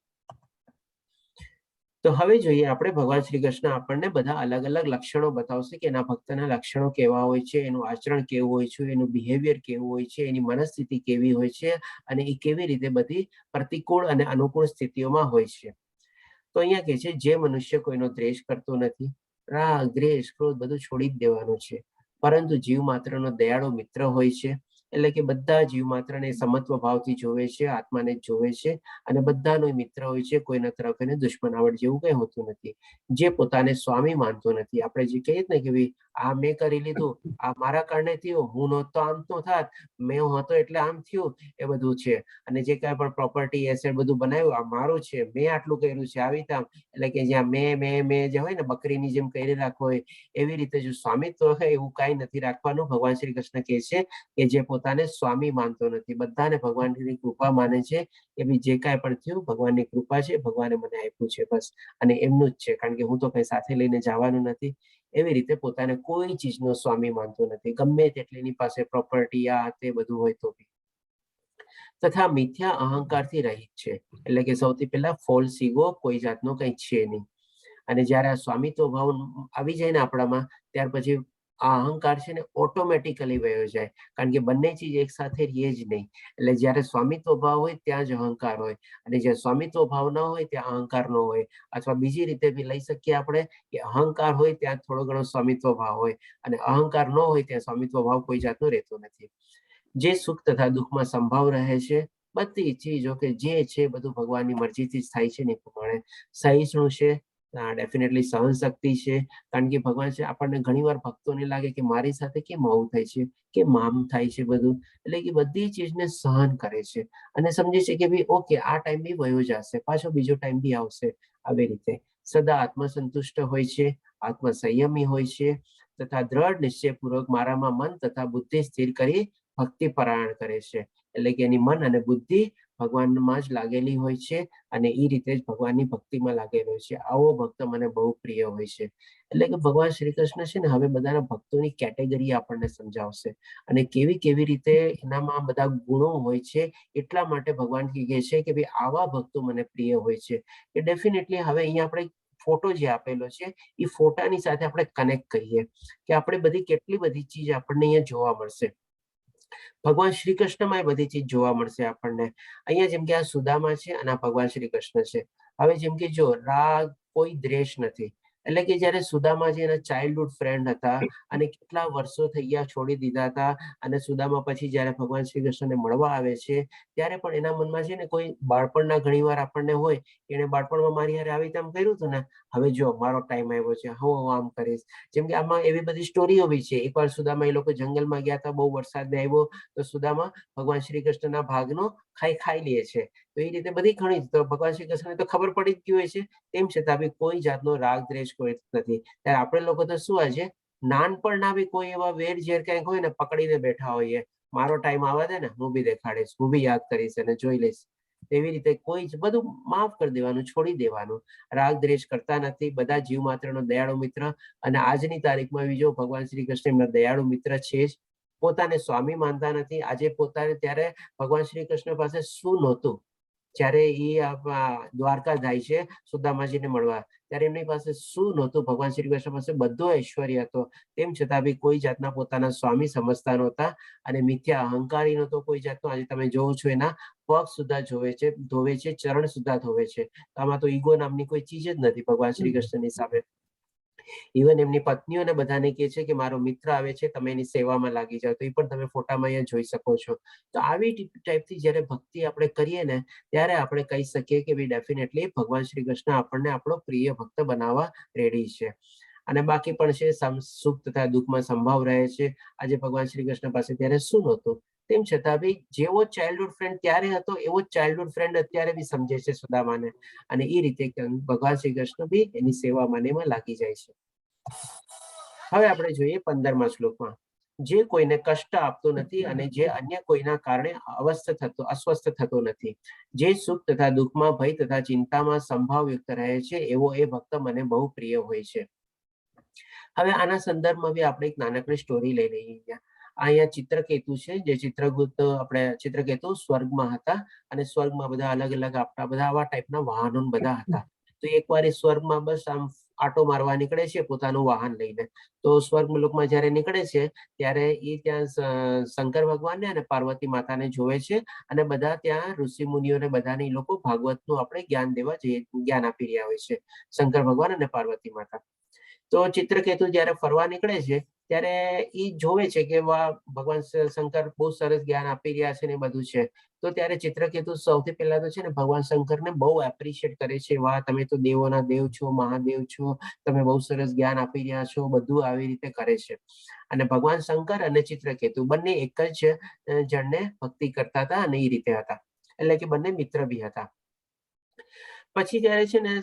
તો હવે જોઈએ આપણે, ભગવાન શ્રી કૃષ્ણ આપણને બધા અલગ અલગ લક્ષણો બતાવશે કે એના ભક્તના લક્ષણો કેવા હોય છે, એનું આચરણ કેવું હોય છે, એનું બિહેવિયર કેવું હોય છે, એની મનસ્થિતિ કેવી હોય છે, અને એ કેવી રીતે બધી પ્રતિકૂળ અને અનુકૂળ સ્થિતિઓમાં હોય છે. તો અહીંયા કહે છે, જે મનુષ્ય કોઈનો દ્વેષ કરતો નથી, રાગ દ્વેષ ક્રોધ બધું છોડી જ દેવાનું છે, પરંતુ જીવ માત્રનો દયાળુ મિત્ર હોય છે. એટલે કે બધા જીવ માત્રને સમત્વ ભાવથી જોવે છે, આત્માને જ જોવે છે, અને બધાનો મિત્ર હોય છે, કોઈના તરફ એને દુશ્મનાવટ જેવું કઈ હોતું નથી. જે પોતાને સ્વામી માનતો નથી, આપણે જે કહીએ ને કે ભાઈ આ મેં કરી લીધું, આ મારા કારણે થયું, હું નહોતો આમ તો થાત, મેં હતો એટલે આમ થયું, એ બધું છે. અને જે કાંઈ પણ પ્રોપર્ટી એસેટ બધું બનાવ્યું, આ મારું છે, મેં આટલું કર્યું છે, આવી રીતે. એટલે કે જ્યાં મેં જે હોય ને, બકરીની જેમ કરી રાખો હોય, એવી રીતે જો સ્વામિત્વ હોય એવું કાંઈ નથી રાખવાનું. ભગવાન શ્રી કૃષ્ણ કહે છે કે જે પોતાને સ્વામી માનતો નથી, બધાને ભગવાનની કૃપા માને છે, કે ભાઈ જે કાંઈ પણ થયું ભગવાનની કૃપા છે, ભગવાને મને આપ્યું છે બસ, અને એમનું જ છે, કારણ કે હું તો કઈ સાથે લઈને જવાનું નથી. એવી રીતે પોતાને કોઈ ચીજનો સ્વામી માનતો નથી, ગમે તેટલી એની પાસે પ્રોપર્ટી આ તે બધું હોય તો બી. તથા મિથ્યા અહંકારથી રહિત છે, એટલે કે સૌથી પહેલા ફોલ્સ ઈગો કોઈ જાતનો કંઈ છે નહીં. અને જ્યારે આ સ્વામિત્વ ભાવ આવી જાય ને આપણામાં, ત્યાર પછી આ અહંકાર છે ને ઓટોમેટિકલી વયો જાય, કારણ કે બંને ચીજ એક સાથે રહે જ નહીં. એટલે જ્યારે સ્વામિત્વ ભાવ હોય ત્યાં જ અહંકાર હોય, અને જ્યાં સ્વામિત્વ ભાવ ન હોય ત્યાં અહંકાર ન હોય. અથવા બીજી રીતે બી લઈ શકીએ આપણે, કે અહંકાર હોય ત્યાં થોડો ઘણો સ્વામિત્વ ભાવ હોય, અને અહંકાર ન હોય ત્યાં સ્વામિત્વ ભાવ કોઈ જાતનો રહેતો નથી. જે સુખ તથા દુઃખમાં સંભાવ રહે છે, બધી ચીજો કે જે છે બધું ભગવાનની મરજીથી જ થાય છે ને એ પ્રમાણે સહિષ્ણુ છે, ડેફિનેટલી સહન શક્તિ છે, કારણ કે ભગવાન છે આપણને ઘણીવાર ભક્તોને લાગે કે મારી સાથે કેમ આવું થાય છે, કેમ આમ થાય છે બધું, એટલે કે બધી ચીજને સહન કરે છે અને સમજે છે કે ભાઈ ઓકે આ ટાઈમ બી વયો જશે, પાછો બીજો ટાઈમ બી આવશે. આવી રીતે સદા આત્મસંતુષ્ટ હોય છે, આત્મસંયમી હોય છે તથા દ્રઢ નિશ્ચયપૂર્વક મારામાં મન તથા બુદ્ધિ સ્થિર કરી ભક્તિ પરાયણ કરે છે. એટલે કે એની મન અને બુદ્ધિ ભગવાનમાં જ લાગેલી હોય છે અને એ રીતે જ ભગવાનની ભક્તિમાં લાગેલો હોય છે. આવો ભક્ત મને બહુ પ્રિય હોય છે. એટલે કે ભગવાન શ્રી કૃષ્ણ છે ને હવે બધાના ભક્તોની કેટેગરી આપણને સમજાવશે અને કેવી કેવી રીતે એનામાં બધા ગુણો હોય છે. એટલા માટે ભગવાન કહે છે કે ભાઈ આવા ભક્તો મને પ્રિય હોય છે. કે ડેફિનેટલી હવે અહીંયા આપણે ફોટો જે આપેલો છે એ ફોટાની સાથે આપણે કનેક્ટ કરીએ કે આપણે બધી કેટલી બધી ચીજ આપણને અહીંયા જોવા મળશે. ભગવાન શ્રી કૃષ્ણમાં એ બધી ચીજ જોવા મળશે આપણને. અહીંયા જેમ કે આ સુદામા છે અને આ ભગવાન શ્રી કૃષ્ણ છે. હવે જેમ કે જો રાગ કોઈ દ્વેષ નથી, એટલે કે જયારે સુદામા જે એના ચાઇલ્ડહુડ ફ્રેન્ડ હતા અને કેટલા વર્ષો થઈ ગયા છોડી દીધા હતા અને સુદામા પછી જયારે ભગવાન શ્રી કૃષ્ણને મળવા આવે છે ત્યારે પણ એના મનમાં છે ને કોઈ બાળપણના ઘણી વાર આપણને હોય એને બાળપણમાં મારી હારે આવી રીતે આમ કર્યું હતું ને, હવે જો મારો ટાઈમ આવ્યો છે, હું આમ કરીશ. જેમ કે આમાં એવી બધી સ્ટોરીઓ બી છે. એકવાર સુદામા એ લોકો જંગલમાં ગયા હતા, બહુ વરસાદ આવ્યો તો સુદામા ભગવાન શ્રી કૃષ્ણના ભાગનો ખાઈ લે છે. તો એ રીતે બધી ઘણી તો ભગવાન શ્રી કૃષ્ણને તો ખબર પડી જ ગઈ હોય છે, તેમ છતાં બી કોઈ જાતનો રાગ દ્વેષ કોઈ નથી. ત્યારે આપણે લોકો તો શું હોય છે નાનપણના બી કોઈ એવા વેર ઝેર કંઈક હોય ને પકડીને બેઠા હોઈએ, મારો ટાઈમ આવવા દે ને હું બી દેખાડીશ, હું બી યાદ કરીશ અને જોઈ લઈશ. એવી રીતે કોઈ જ બધું માફ કરી દેવાનું, છોડી દેવાનું, રાગ દ્વેષ કરતા નથી. બધા જીવ માત્રનો દયાળુ મિત્ર અને આજની તારીખમાં બીજો ભગવાન શ્રી કૃષ્ણ એમના દયાળુ મિત્ર છે જ. પોતાને સ્વામી માનતા નથી. આજે પોતાને ત્યારે ભગવાન શ્રી કૃષ્ણ પાસે શું નહોતું, જ્યારે એ દ્વારકા જાય છે સુદામાજીને મળવા, ત્યારે એમની પાસે શું નહોતું, ભગવાન શ્રી કૃષ્ણ પાસે બધો ઐશ્વર્ય હતો. તેમ છતાં બી કોઈ જાતના પોતાના સ્વામી સમજતા નહોતા અને મિથ્યા અહંકારી નહોતો કોઈ જાતનો. આજે તમે જોવો છો એના પગ સુધા ધોવે છે, ચરણ સુધા ધોવે છે. આમાં તો ઈગો નામની કોઈ ચીજ જ નથી ભગવાન શ્રી કૃષ્ણની સામે. ઇવન એમની પત્નીઓને બધાને કહે છે કે મારો મિત્ર આવે છે, તમે એની સેવામાં લાગી જાઓ. તો એ પણ તમે ફોટામાં અહીંયા જોઈ શકો છો. તો આવી ટાઈપથી જયારે ભક્તિ આપણે કરીએ ને ત્યારે આપણે કહી શકીએ કે ડેફિનેટલી ભગવાન શ્રી કૃષ્ણ આપણને આપણો પ્રિય ભક્ત બનાવવા રેડી છે. અને બાકી પણ છે સુખ તથા દુઃખમાં સંભાવ રહે છે. આજે ભગવાન શ્રી કૃષ્ણ પાસે ત્યારે શું નહોતું, તેમ છતાં બી જેવો ચાઇલ્ડહુડ ફ્રેન્ડ ત્યારે હતો એવો ચાઇલ્ડહુડ ફ્રેન્ડ અત્યારે બી સમજે છે સુદામાને અને એ રીતે ભગવાન શ્રી કૃષ્ણ બી એની સેવામાં એમાં લાગી જાય છે. હવે આપણે જોઈએ 15મા શ્લોકમાં, જે કોઈને કષ્ટ આપતો નથી અને જે અન્ય કોઈના કારણે અસ્વસ્થ થતો નથી, જે સુખ તથા દુઃખમાં ભય તથા ચિંતામાં સંભાવયુક્ત રહે છે, એવો એ ભક્ત મને બહુ પ્રિય હોય છે. હવે આના સંદર્ભમાં બી આપણે એક નાનકડી સ્ટોરી લઈ લઈએ. અહીંયા ચિત્રકેતુ છે, જે ચિત્રગુપ્ત આપણે ચિત્રકેતુ સ્વર્ગમાં હતા અને સ્વર્ગમાં બધા અલગ અલગ આપણા બધા આવા ટાઈપના વાહનો બધા હતા. તો એકવાર એ સ્વર્ગમાં બસ આમ આટો મારવા નીકળે છે પોતાનું વાહન લઈને. તો સ્વર્ગ મુલુકમાં જયારે નીકળે છે ત્યારે એ ત્યાં શંકર ભગવાનને અને પાર્વતી માતાને જોવે છે અને બધા ત્યાં ઋષિ મુનિઓને બધાને એ લોકો ભાગવતનું આપણે જ્ઞાન આપી રહ્યા હોય છે, શંકર ભગવાન અને પાર્વતી માતા. તો ચિત્રકેતુ જયારે ફરવા નીકળે છે ત્યારે એ જોવે છે કે ભગવાન શંકર બહુ સરસ જ્ઞાન આપી રહ્યા છે ને બધું છે. તો ત્યારે ચિત્રકેતુ સૌથી પહેલા તો છે ને ભગવાન શંકરને બહુ એપ્રિશિએટ કરે છે. વાહ, તમે તો દેવોના દેવ છો, મહાદેવ છો, તમે બહુ સરસ જ્ઞાન આપી રહ્યા છો, બધું આવી રીતે કરે છે. અને ભગવાન શંકર અને ચિત્રકેતુ બંને એક જ જણને ભક્તિ કરતા હતા અને એ રીતે હતા, એટલે કે બંને મિત્ર બી હતા. પછી જયારે છે ને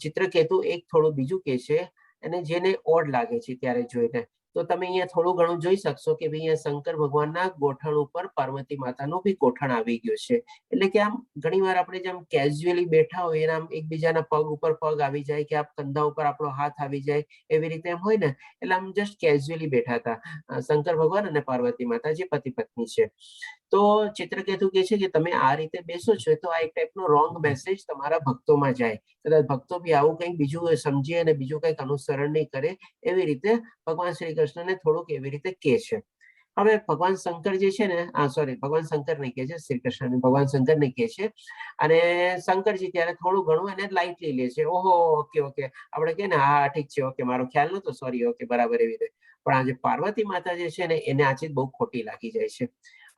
ચિત્રકેતુ એક થોડું બીજું કે છે અને જેને ઓડ લાગે છે ત્યારે જોઈને, તો તમે અહીંયા થોડું ઘણું જોઈ શકશો કે ભાઈ અહીંયા શંકર ભગવાનના ગોઠણ ઉપર પાર્વતી માતાનું બી ગોઠણ આવી ગયું છે. એટલે કે આમ ઘણી વાર આપણે જેમ કેઝ્યુઅલી બેઠા હોય એના એકબીજાના પગ ઉપર પગ આવી જાય કે કંધા ઉપર આપણો હાથ આવી જાય એવી રીતે એમ હોય ને, એટલે આમ જસ્ટ કેઝ્યુઅલી બેઠા હતા શંકર ભગવાન અને પાર્વતી માતા જે પતિ પત્ની છે. તો ચિત્રકેતુ કહે છે કે તમે આ રીતે બેસો છો તો આ એક ટાઈપનો રોંગ મેસેજ તમારા ભક્તોમાં જાય, કદાચ ભક્તો બી આવું કંઈક બીજું સમજે અને બીજું કંઈક અનુસરણ નહીં કરે, એવી રીતે ભગવાન શ્રી કૃષ્ણને થોડુંક એવી રીતે કહે છે. હવે ભગવાન શંકર જે છે ને ભગવાન શંકર નહીં કહે છે, શ્રી કૃષ્ણ ભગવાન શંકર નહીં કહે છે અને શંકરજી ત્યારે થોડું ઘણું એને લાઇટલી લે છે. ઓહો, ઓકે આપણે કે ને હા ઠીક છે, ઓકે મારો ખ્યાલ નતો, સોરી, ઓકે બરાબર, એવી રીતે. પણ આજે પાર્વતી માતા જે છે ને એને આ ચીજ બહુ ખોટી લાગી જાય છે,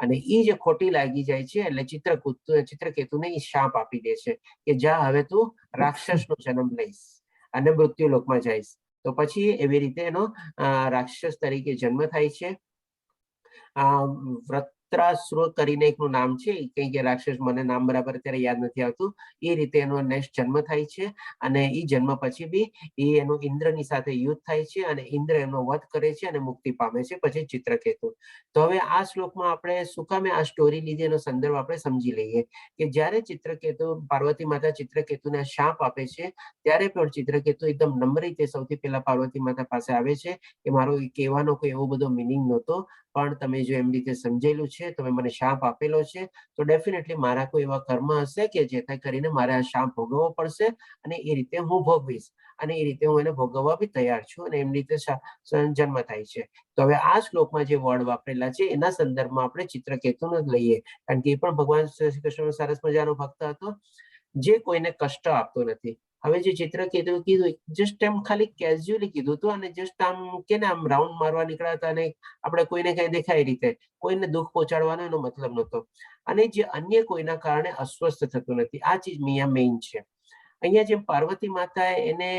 અને એ જે ખોટી લાગી જાય છે એટલે ચિત્રકેતુને એ શાપ આપી દે છે કે જા હવે તું રાક્ષસનો જન્મ લઈશ અને મૃત્યુલોકમાં જઈશ. તો પછી એવી રીતે એનો રાક્ષસ તરીકે જન્મ થાય છે. વૃત્રાસુર કરીને એકનું નામ છે, કઈ કે રાક્ષસ, મને નામ બરાબર અત્યારે યાદ નથી આવતું. એ રીતે એનો નેક્સ્ટ જન્મ થાય છે, અને એ જન્મ પછી બી એ એનું ઇન્દ્રની સાથે યુદ્ધ થાય છે, અને ઇન્દ્ર એનો વધ કરે છે અને મુક્તિ પામે છે પછી ચિત્રકેતુ. તો હવે આ શ્લોકમાં આપણે શું કામે આ સ્ટોરી લીધી એનો સંદર્ભ આપણે સમજી લઈએ કે જ્યારે ચિત્રકેતુ, પાર્વતી માતા ચિત્રકેતુને શાપ આપે છે ત્યારે પણ ચિત્રકેતુ એકદમ નમ્ર રીતે સૌથી પહેલા પાર્વતી માતા પાસે આવે છે કે મારો કહેવાનો કોઈ એવો બધો મિનિંગ નહોતો, પણ તમે જો એમ રીતે સમજેલું છે, તમે મને શાપ આપેલો છે, તો ડેફિનેટલી મારા કોઈ એવા કર્મ હશે કે જેથી કરીને મારે આ શાપ ભોગવવો પડશે, અને એ રીતે હું ભોગવીશ, અને એ રીતે હું એને ભોગવવા બી તૈયાર છું, અને એમ રીતે જન્મ થાય છે. તો હવે આ શ્લોકમાં જે વર્ડ વાપરેલા છે એના સંદર્ભમાં આપણે ચિત્રકેતુને જ લઈએ, કારણ કે એ પણ ભગવાન શ્રી કૃષ્ણનો સરસ મજાનો ભક્ત હતો જે કોઈને કષ્ટ આપતો નથી. હવે જે ચિત્રકેતુ કીધું જસ્ટ એમ ખાલી કેઝ્યુઅલી કીધું હતું, અને જસ્ટ આમ કે ને આમ રાઉન્ડ મારવા નીકળ્યા હતા, અને આપણે કોઈને કઈ દેખાય રીતે કોઈને દુઃખ પહોંચાડવાનો એનો મતલબ નહોતો, અને જે અન્ય કોઈના કારણે અસ્વસ્થ થતું નથી. આ ચીજ અહીંયા મેઇન છે. અહીંયા જેમ પાર્વતી માતાએ એને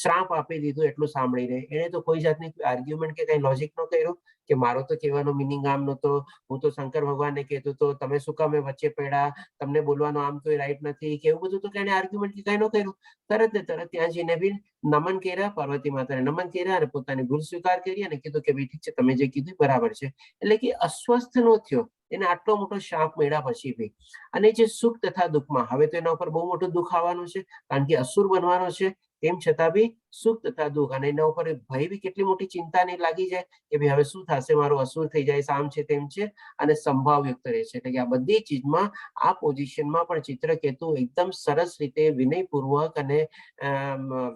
શ્રાપ આપી દીધું એટલું સાંભળીને, એને તો કોઈ જાતની આર્ગ્યુમેન્ટ કે કઈ લોજિક ન કર્યું કે મારો તો કહેવાનો મિનિંગ આમ નહોતો, હું તો શંકર ભગવાનને કહેતો હતો, તમે શું કામ વચ્ચે પડ્યા, તમને બોલવાનો આમ તો રાઈટ નથી કે એવું બધું તો કઈ આર્ગ્યુમેન્ટ કે કઈ ન કર્યું. તરત ને તરત ત્યાં જઈને બી નમન કર્યા, પાર્વતી માતાને નમન કર્યા અને પોતાની ભૂલ સ્વીકાર કરી અને કીધું કે ભાઈ ઠીક છે, તમે જે કીધું બરાબર છે. એટલે કે અસ્વસ્થ નો થયો એને આટલો મોટો શાપ મળ્યા પછી બી, અને જે સુખ તથા દુઃખમાં, હવે તો એના ઉપર બહુ મોટું દુઃખ આવવાનું છે કારણ કે અસુર બનવાનો છે, તેમ છતાં બી સુખ તથા દુઃખ, અને એના ઉપર ભય બી કેટલી મોટી ચિંતા નહીં લાગી જાય કે ભાઈ હવે શું થશે, મારો અસુર થઈ જાય, આમ છે તેમ છે, અને સંભાવયુક્ત રહે છે. એટલે કે આ બધી ચીજમાં આ પોઝિશનમાં પણ ચિત્રકેતુ એકદમ સરસ રીતે વિનયપૂર્વક અને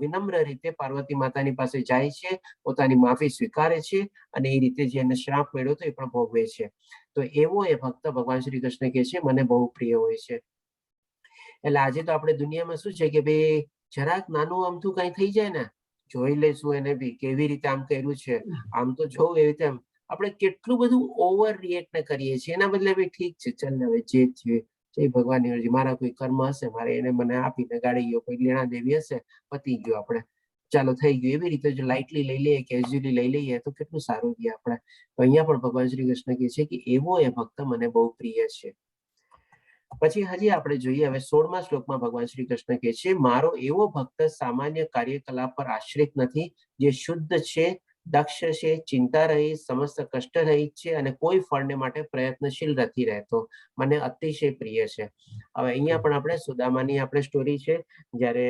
વિનમ્ર રીતે પાર્વતી માતાની પાસે જાય છે, પોતાની માફી સ્વીકારે છે, અને એ રીતે જે એને શ્રાપ મળ્યો હતો એ પણ ભોગવે છે. તો એવો એ ભક્ત ભગવાન શ્રી કૃષ્ણ કહે છે મને બહુ પ્રિય હોય છે. એટલે આજે તો આપણે દુનિયામાં શું છે કે ભાઈ જરાક નાનું અમથું કઈ થઈ જાય ને, જોઈ લઈશું એને બી કેવી રીતે આમ કર્યું છે, આમ તો જોવું એવી રીતે આપણે કેટલું બધું ઓવર રિએક્ટ કરીએ છીએ. એના બદલે ભાઈ ઠીક છે, ચાલ હવે જે થયું જય ભગવાનની અરજી, મારા કોઈ કર્મ હશે, મારે એને મને આપીને ગાડી ગયો, કોઈ લેણા દેવી હશે, પતી ગયો, આપણે ચાલો થઈ ગયું, એવી રીતે જો લાઇટલી લઈ લઈએ, કેઝ્યુઅલી લઈ લઈએ તો કેટલું સારું રહે આપણે. તો અહીંયા પણ ભગવાન શ્રી કૃષ્ણ કહે છે કે એવો એ ભક્ત મને બહુ પ્રિય છે. પછી હજી આપણે જોઈએ હવે 16મા શ્લોકમાં ભગવાન શ્રી કૃષ્ણ કહે છે, મારો એવો ભક્ત સામાન્ય કાર્યકલાપ પર આશ્રિત નથી, જે શુદ્ધ છે, દક્ષ છે, ચિંતા રહી, સમસ્ત કષ્ટ રહી છે, અને કોઈ ફળને માટે પ્રયત્નશીલ નથી રહેતો, મને અતિશય પ્રિય છે. હવે અહીંયા પણ આપણે સુદામાની આપણે સ્ટોરી છે, જ્યારે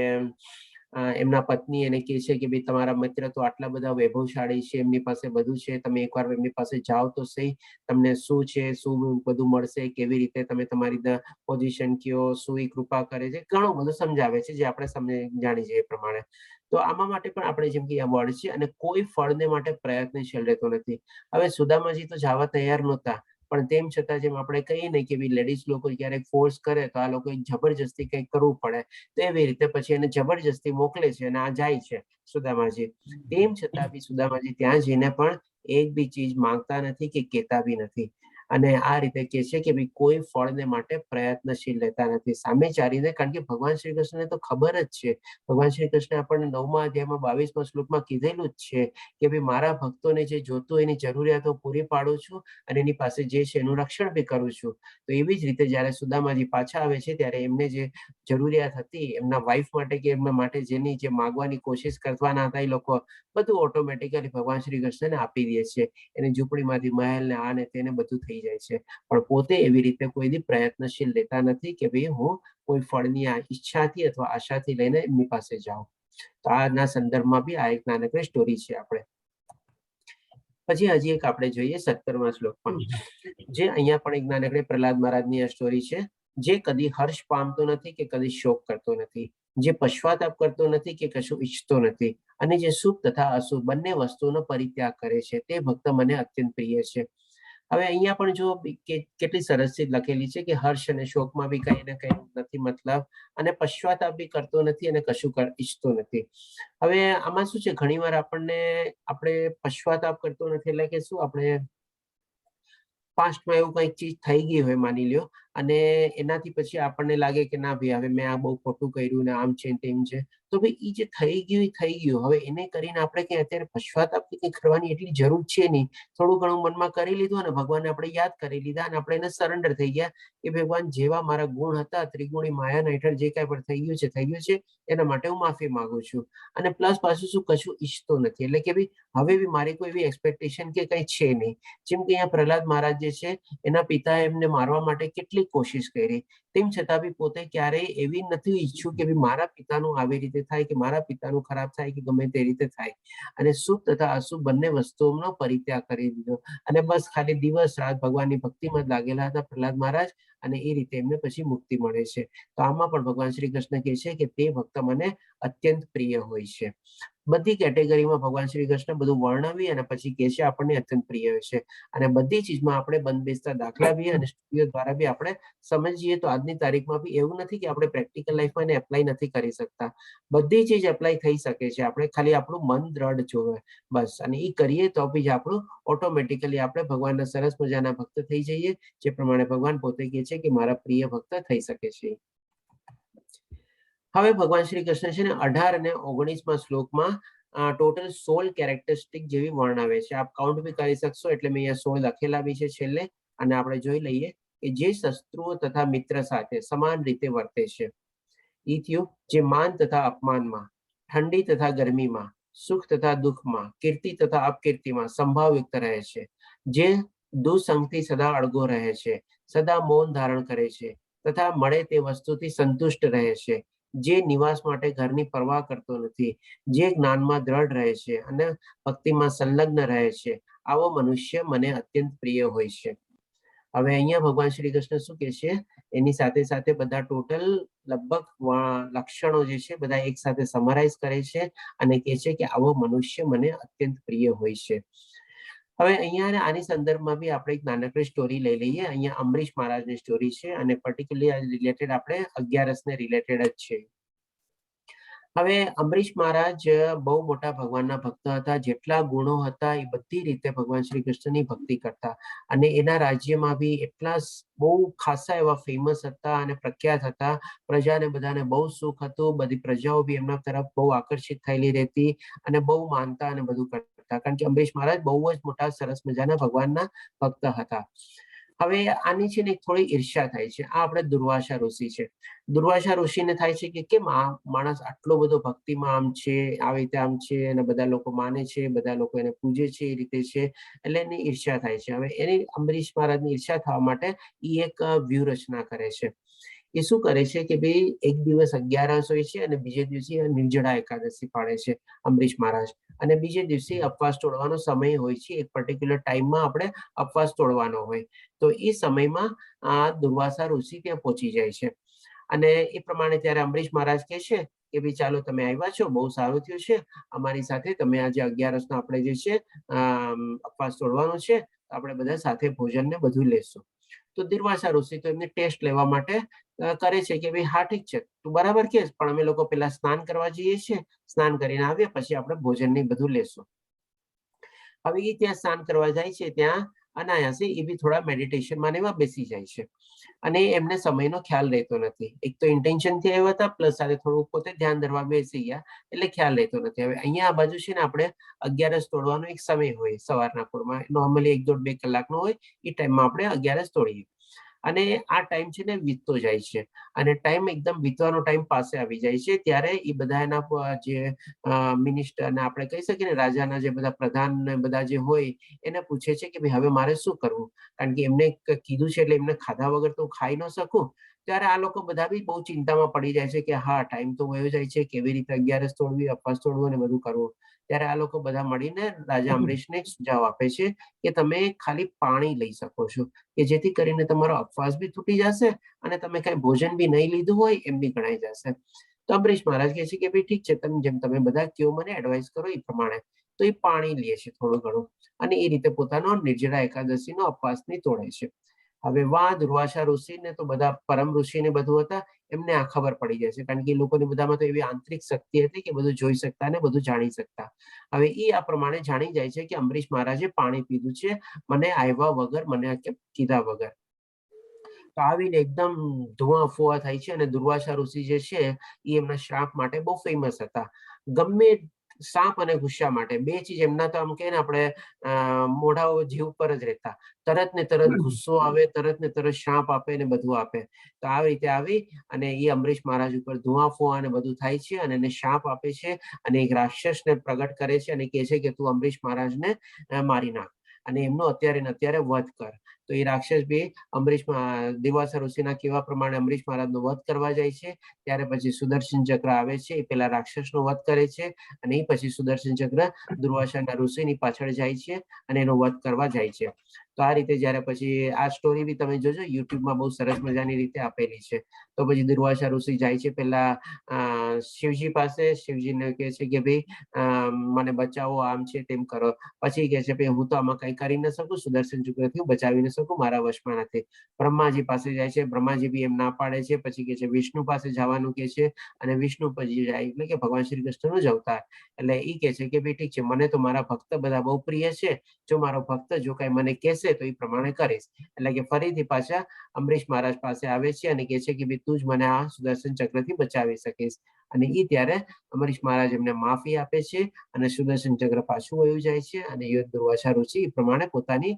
એમના પત્ની એને કહે છે કે ભાઈ તમારા મિત્ર તો આટલા બધા વૈભવશાળી છે, એમની પાસે બધું છે, તમે એકવાર એમની પાસે જાઓ તો સહી, તમને શું છે, શું બધું મળશે, કેવી રીતે તમે તમારી પોઝિશન કયો, શું એ કૃપા કરે છે, ઘણું બધું સમજાવે છે જે આપણે જાણી છીએ એ પ્રમાણે. તો આમાં માટે પણ આપણે જેમ કે આ વર્ડ છે, અને કોઈ ફળને માટે પ્રયત્નશીલ રહેતો નથી. હવે સુદામાજી તો જવા તૈયાર નહોતા, પણ તેમ છતાં જેમ આપણે કહીએ ને કે લેડીઝ લોકો ક્યારેક ફોર્સ કરે તો આ લોકો જબરજસ્તી કંઈક કરવું પડે, તો એવી રીતે પછી એને જબરજસ્તી મોકલે છે અને આ જાય છે સુદામાજી. તેમ છતાં બી સુદામાજી ત્યાં જઈને પણ એક બી ચીજ માંગતા નથી કે કહેતા બી નથી, અને આ રીતે કહે છે કે ભાઈ કોઈ ફળને માટે પ્રયત્નશીલ રહેતા નથી સામે ચારીને, કારણ કે ભગવાન શ્રી કૃષ્ણને તો ખબર જ છે, ભગવાન શ્રી કૃષ્ણ આપણને 9મા અધ્યાયમાં 22મા શ્લોકમાં કીધેલું જ છે કે ભાઈ મારા ભક્તોને જે જોતું એની જરૂરિયાતો પૂરી પાડું છું, અને એની પાસે જે છે એનું રક્ષણ બી કરું છું. તો એવી જ રીતે જયારે સુદામાજી પાછા આવે છે ત્યારે એમને જે જરૂરિયાત હતી એમના વાઈફ માટે કે એમના માટે જેની જે માગવાની કોશિશ કરવાના હતા એ લોકો બધું ઓટોમેટિકલી ભગવાન શ્રી કૃષ્ણને આપી દે છે. એની ઝૂંપડીમાંથી મહેલ ને આ ને તેને બધું થઈ જાય છે, પણ પોતે એવી રીતે કોઈ પ્રયત્નશીલ લેતા નથી કે ભાઈ હું કોઈ ફળની ઈચ્છાથી અથવા આશાથી લઈને એમની પાસે જાઉં. તો આના સંદર્ભમાં બી આ એક નાનકડી સ્ટોરી છે. આપણે પછી હજી એક આપણે જોઈએ 17મા શ્લોકમાં, જે અહીંયા પણ એક નાનકડી પ્રહલાદ મહારાજની આ સ્ટોરી છે, જે કદી હર્ષ પામતો નથી કે કદી શોક કરતો નથી, જે પશ્ચાતાપ કરતો નથી કે કશું ઈચ્છતો નથી, અને જે શુભ તથા અશુભ બંને વસ્તુઓનો પરિત્યાગ કરે છે, તે ભક્ત મને અત્યંત પ્રિય છે. હવે અહીંયા પણ જો કેટલી સરસ ચીજ લખેલી છે કે હર્ષ અને શોકમાં બી કઈ ને કઈ નથી મતલબ, અને પશ્ચાતાપ બી કરતો નથી અને કશું ઈચ્છતો નથી. હવે આમાં શું છે, ઘણી વાર આપણે પશ્ચાતાપ કરતો નથી એટલે કે શું, આપણે પાસ્ટમાં એવું કઈક ચીજ થઈ ગઈ હોય માની લ્યો, અને એનાથી પછી આપણને લાગે કે ના ભાઈ હવે મેં આ બહુ ખોટું કર્યું ને આમ છે તેમ છે, તો ભાઈ એ જે થઈ ગયું એ થઈ ગયું. હવે એને કરીને આપણે કઈ અત્યારે પશ્ચાતાપ કઈ કરવાની એટલી જરૂર છે નહીં. થોડું ઘણું મનમાં કરી લીધું અને ભગવાનને આપણે યાદ કરી લીધા અને આપણે એને સરેન્ડર થઈ ગયા કે ભગવાન જેવા મારા ગુણ હતા ત્રિગુણી માયાના હેઠળ જે કાંઈ પણ થઈ ગયું છે એના માટે હું માફી માંગુ છું. અને પ્લસ પાછું શું, કશું ઈચ્છતો નથી. એટલે કે ભાઈ હવે બી મારી કોઈ એવી એક્સપેક્ટેશન કે કઈ છે નહીં. જેમ કે અહીંયા પ્રહલાદ મહારાજ જે છે એના પિતાએ એમને મારવા માટે કેટલી કોશિશ કરી, તેમ છતાં બી પોતે ક્યારેય એવી નથી ઈચ્છ્યું કે મારા પિતાનું આવી રીતે થાય કે મારા પિતાનું ખરાબ થાય કે ગમે તે રીતે થાય. અને શુભ તથા અશુભ બંને વસ્તુઓનો પરિત્યાગ કરી દીધો અને બસ ખાલી દિવસ રાત ભગવાનની ભક્તિમાં જ લાગેલા હતા પ્રહલાદ મહારાજ, અને એ રીતે એમને પછી મુક્તિ મળે છે. તો આમાં પણ ભગવાન શ્રી કૃષ્ણ કહે છે કે તે ભક્ત મને અત્યંત પ્રિય હોય છે. બધી કેટેગરીમાં ભગવાન શ્રી કૃષ્ણ બધું વર્ણવી અને પછી કહે છે આપણને અત્યંત પ્રિય હોય છે. અને બધી ચીજમાં આપણે બંધ બેસતા દાખલા બી અને સ્ટુડિયો દ્વારા બી આપણે સમજીએ તો આજની તારીખમાં બી એવું નથી કે આપણે પ્રેક્ટિકલ લાઈફમાં એને એપ્લાય નથી કરી શકતા. બધી ચીજ એપ્લાય થઈ શકે છે. આપણે ખાલી આપણું મન દ્રઢ જોવે બસ, અને એ કરીએ તો બી આપણું ઓટોમેટિકલી આપણે ભગવાનના સરસ મજાના ભક્ત થઈ જઈએ, જે પ્રમાણે ભગવાન પોતે કહે છે કે મારા પ્રિય ભક્ત થઈ શકે છે. હવે ભગવાન શ્રી કૃષ્ણ છે ને 18 અને 19માં શ્લોકમાં ટોટલ 16 કેરેક્ટરિસ્ટિક જેવી વર્ણવે છે. આપ કાઉન્ટ બી કરી શકશો, એટલે મેં અહીંયા 16 લખેલા બી છે છેલ્લે. અને આપણે જોઈ લઈએ કે જે શત્રુઓ તથા મિત્ર સાથે સમાન રીતે વર્તે છે. ઈ થયું જે માન તથા અપમાનમાં, ઠંડી તથા ગરમીમાં, સુખ તથા દુઃખમાં, કીર્તિ તથા અપકીર્તિમાં સંભાવયુક્ત રહે છે. જે દુસંગથી સદા અળગો રહે છે, સદા મૌન ધારણ કરે છે તથા મળે તે વસ્તુથી સંતુષ્ટ રહે છે. જે નિવાસ માટે ઘરની પરવાહ કરતો નથી, જે જ્ઞાનમાં દ્રઢ રહે છે અને ભક્તિમાં સંલગ્ન રહે છે, આવો મનુષ્ય મને અત્યંત પ્રિય હોય છે. હવે અહીંયા ભગવાન શ્રી કૃષ્ણ શું કહે છે, એની સાથે સાથે બધા ટોટલ લગભગ લક્ષણો જે છે બધા એક સાથે સમરાઇઝ કરે છે અને કહે છે કે આવો મનુષ્ય મને અત્યંત પ્રિય હોય છે. હવે અહીંયા આની સંદર્ભમાં બી આપણે એક નાનકડી સ્ટોરી લઈ લઈએ. અહીંયા અંબરીશ મહારાજની સ્ટોરી છે અને પર્ટિક્યુલરલી રિલેટેડ આપણે 11 ને રિલેટેડ જ છે. હવે અંબરીશ મહારાજ બહુ મોટા ભગવાનના ભક્ત હતા. જેટલા ગુણો હતા એ બધી રીતે ભગવાન શ્રી કૃષ્ણની ભક્તિ કરતા અને એના રાજ્યમાં બી એટલા બહુ ખાસા એવા ફેમસ હતા અને પ્રખ્યાત હતા. પ્રજાને બધાને બહુ સુખ હતું. બધી પ્રજાઓ બી એમના તરફ બહુ આકર્ષિત થયેલી રહેતી અને બહુ માનતા અને બધું કરતા, કારણ કે અંબરીશ મહારાજ બહુ જ મોટા સરસ મજાના ભગવાનના ભક્ત હતા. હવે આની છે ને થોડી ઈર્ષ્યા થાય છે. આ આપણે દુર્વાસા ઋષિ છે. દુર્વાસા ઋષિને થાય છે કે કેમ આ માણસ આટલો બધો ભક્તિમાં આમ છે, આવી રીતે આમ છે અને બધા લોકો માને છે, બધા લોકો એને પૂજે છે, એ રીતે છે, એટલે એની ઈર્ષ્યા થાય છે. હવે એની અંબરીશ મહારાજની ઈર્ષ્યા થવા માટે એ એક વ્યૂહરચના કરે છે. એ શું કરે છે કે ભાઈ એક દિવસ 11 હોય છે અને બીજે દિવસે નિર્જળા એકાદશી પાડે છે અંબરીશ મહારાજ, અને બીજે દિવસે ઉપવાસ તોડવાનો સમય હોય છે. એક પર્ટિક્યુલર ટાઈમમાં આપણે ઉપવાસ તોડવાનો હોય, તો એ સમયમાં આ દુર્વાસા ઋષિ ત્યાં પહોંચી જાય છે. અને એ પ્રમાણે ત્યારે અંબરીશ મહારાજ કહે છે કે ભાઈ ચાલો તમે આવ્યા છો, બહુ સારું થયું છે, અમારી સાથે તમે આજે 11 નો આપણે જે છે ઉપવાસ તોડવાનો છે, આપણે બધા સાથે ભોજન ને બધું લેશું. તો દુર્વાસા ઋષિ તો એમને ટેસ્ટ લેવા માટે કરે છે કે ભાઈ હા ઠીક છે, તું બરાબર કે, પણ અમે લોકો પેલા સ્નાન કરવા જઈએ છીએ, સ્નાન કરીને આવીએ પછી આપણે ભોજન ને બધું લેશું. હવે એ ત્યાં સ્નાન કરવા જાય છે, ત્યાં અનાયાસે એ બી થોડા મેડિટેશનમાં એમાં બેસી જાય છે અને એમને સમયનો ખ્યાલ રહેતો નથી. એક તો ઇન્ટેન્શન થી આવ્યા હતા, પ્લસ સાથે થોડું પોતે ધ્યાન ધરવા બેસી ગયા, એટલે ખ્યાલ રહેતો નથી. હવે અહીંયા આ બાજુ છે ને આપણે 11 તોડવાનો એક સમય હોય સવારના પૂરમાં, નોર્મલી 1-2 કલાકનો હોય, એ ટાઈમમાં આપણે 11 તોડીએ અને આ ટાઈમ છે ને વીતતો જાય છે અને ટાઈમ એકદમ વીતવાનો ટાઈમ પાસે આવી જાય છે. ત્યારે એ બધા એના જે મિનિસ્ટર ને આપણે કહી શકીએ ને રાજાના જે બધા પ્રધાન ને બધા જે હોય એને પૂછે છે કે ભાઈ હવે મારે શું કરવું, કારણ કે એમને કીધું છે એટલે એમને ખાધા વગર તો ખાઈ ન શકું. ત્યારે આ લોકો બધા બી બહુ ચિંતામાં પડી જાય છે કે હા ટાઈમ તો વયો જાય છે, કેવી રીતે 11 તોડવી, ઉપવાસ તોડવું અને બધું કરવું. ત્યારે આ લોકો બધા મળીને રાજા અંબરીશને એક સુઝાવ આપે છે કે તમે ખાલી પાણી લઈ શકો છો, કે જેથી કરીને તમારો ઉપવાસ બી તૂટી જશે અને તમે કઈ ભોજન બી નહીં લીધું હોય એમ બી ગણાઈ જશે. તો અંબરીશ મહારાજ કહે છે કે ભાઈ ઠીક છે, તમે જેમ તમે બધા કયો મને એડવાઇસ કરો એ પ્રમાણે. તો એ પાણી લે છે થોડું ઘણું અને એ રીતે પોતાનો નિર્જળા એકાદશીનો ઉપવાસની તોડે છે. હવે દુર્વાસા ઋષિ ને તો બધા પરમ ઋષિ ને બધું હતા, એમને આ ખબર પડી જાય છે, કારણ કે એ લોકોની બધામાં તો એવી આંતરિક શક્તિ હતી કે બધું જોઈ શકતા ને બધું જાણી શકતા. હવે એ આ પ્રમાણે જાણી જાય છે કે અંબરીશ મહારાજે પાણી પીધું છે, મને આવ્યા વગર, મને કીધા વગર. તો આવીને એકદમ ધુઆ ફુવા થાય છે અને દુર્વાસા ઋષિ જે છે એ એમના શ્રાપ માટે બહુ ફેમસ હતા. ગમે સાપ અને ગુસ્સા માટે બે ચીજ એમના તો આમ કે ને આપણે મોઢાઓ જીવ પર જ રહેતા. તરત ને તરત ગુસ્સો આવે, તરત ને તરત શ્રાપ આપે ને બધું આપે. તો આવી રીતે આવી અને એ અંબરીશ મહારાજ ઉપર ધુઆ ફુવા ને બધું થાય છે અને એને શાપ આપે છે અને એક રાક્ષસને પ્રગટ કરે છે અને કહે છે કે તું અંબરીશ મહારાજને મારી નાખ અને એમનો અત્યારે ને અત્યારે વધ કર. તો એ રાક્ષસ બી અંબરીશ દુર્વાસા ઋષિના કહેવા પ્રમાણે અંબરીશ મહારાજનો વધ કરવા જાય છે. ત્યારે પછી સુદર્શન ચક્ર આવે છે, એ પેલા રાક્ષસનો વધ કરે છે અને એ પછી સુદર્શન ચક્ર દુર્વાસાના ઋષિની પાછળ જાય છે અને એનો વધ કરવા જાય છે. તો આ રીતે જયારે પછી આ સ્ટોરી બી તમે જોજો, યુટ્યુબમાં બહુ સરસ મજાની રીતે આપેલી છે. તો પછી દુર્વાસા ઋષિ જાય છે પેલા શિવજી પાસે, શિવજીને કહે છે કે ભાઈ મને બચાવો, આમ છે તેમ કરો. પછી કહે છે ભાઈ હું તો આમાં કઈ કરી ન શકું, સુદર્શન ચક્રથી બચાવી ન શકું, મારા વશમાં નથી. બ્રહ્માજી પાસે જાય છે, બ્રહ્માજી બી એમ ના પાડે છે. પછી કહે છે વિષ્ણુ પાસે જવાનું કહે છે અને વિષ્ણુ પછી જાય એટલે કે ભગવાન શ્રી કૃષ્ણનો જ અવતાર. એટલે એ કહે છે કે ભાઈ ઠીક છે, મને તો મારા ભક્ત બધા બહુ પ્રિય છે, જો મારો ભક્ત જો કઈ મને કહેશે તો એ પ્રમાણે કરીશ. એટલે કે ફરીથી પાછા અંબરીશ મહારાજ પાસે આવે છે અને કહે છે કે ભાઈ તું જ મને આ સુદર્શન ચક્રથી બચાવી શકીશ. અને એ ત્યારે અંબરીશ મહારાજ એમને માફી આપે છે અને સુદર્શન ચક્ર પાછું વયું જાય છે અને યોદ્ધ દુર્વાસા ઋષિ એ પ્રમાણે પોતાની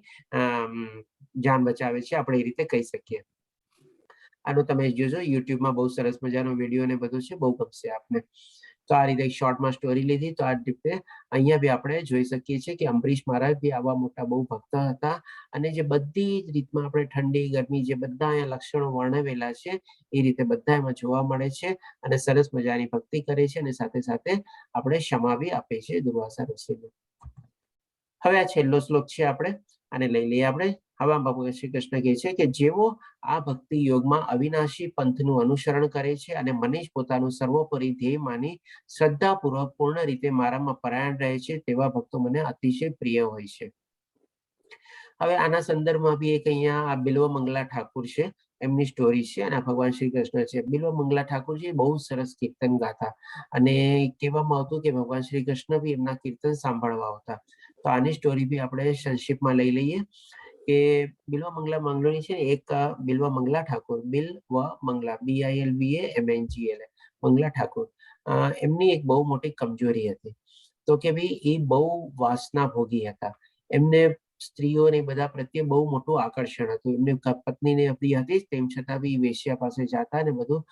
જાન બચાવે છે, આપણે એ રીતે કહી શકીએ. આનું તમે જોજો, યુટ્યુબમાં બહુ સરસ મજાનો વિડીયો ને બધું છે, બહુ ગમશે આપને. તો આ રીતે શોર્ટમાં સ્ટોરી લીધી. તો આ રીતે અહીંયા બી આપણે જોઈ શકીએ છીએ કે અંબરીશ મહારાજ બી આવા મોટા બહુ ભક્ત હતા અને જે બધી જ રીતમાં આપણે ઠંડી ગરમી જે બધા અહીંયા લક્ષણો વર્ણવેલા છે એ રીતે બધા એમાં જોવા મળે છે અને સરસ મજાની ભક્તિ કરે છે અને સાથે સાથે આપણે ક્ષમા બી આપે છે દુર્વાસા ઋષિને. હવે આ છેલ્લો શ્લોક છે, આપણે આને લઈ લઈએ. આપણે હવા ભગવાન શ્રી કૃષ્ણ કહે છે કે જેઓ આ ભક્તિ યોગમાં અવિનાશી પંથનું અનુસરણ કરે છે અને મને જ પોતાનું સર્વોપરી ધ્યેય માની શ્રદ્ધાપૂર્વક પૂર્ણ રીતે મારામાં પરાયણ રહે છે, તેવા ભક્તો મને અતિશય પ્રિય હોય છે. હવે આના સંદર્ભમાં બી એક અહીંયા આ બિલ્વ મંગલા ઠાકુર છે, એમની સ્ટોરી છે અને ભગવાન શ્રી કૃષ્ણ છે. બિલ્વ મંગલા ઠાકુરજી બહુ સરસ કીર્તન ગાતા અને કહેવામાં આવતું કે ભગવાન શ્રી કૃષ્ણ બી એમના કીર્તન સાંભળવા આવતા. તો આની સ્ટોરી બી આપણે સંક્ષિપ્તમાં લઈ લઈએ કે બિલ્વ મંગલા મંગળની છે ને એક બિલ્વ મંગલા ઠાકુર, બિલ્વ મંગલા BILVAMNGL મંગલા ઠાકુર, એમની એક બહુ મોટી કમજોરી હતી. તો કે ભાઈ એ બહુ વાસના ભોગી હતા. એમને સ્ત્રીઓને બધા પ્રત્યે બહુ મોટું આકર્ષણ હતું. એમની પત્નીને પ્રિય હતી, તેમ છતાં બી વેશ્યા પાસે જતા અને બધું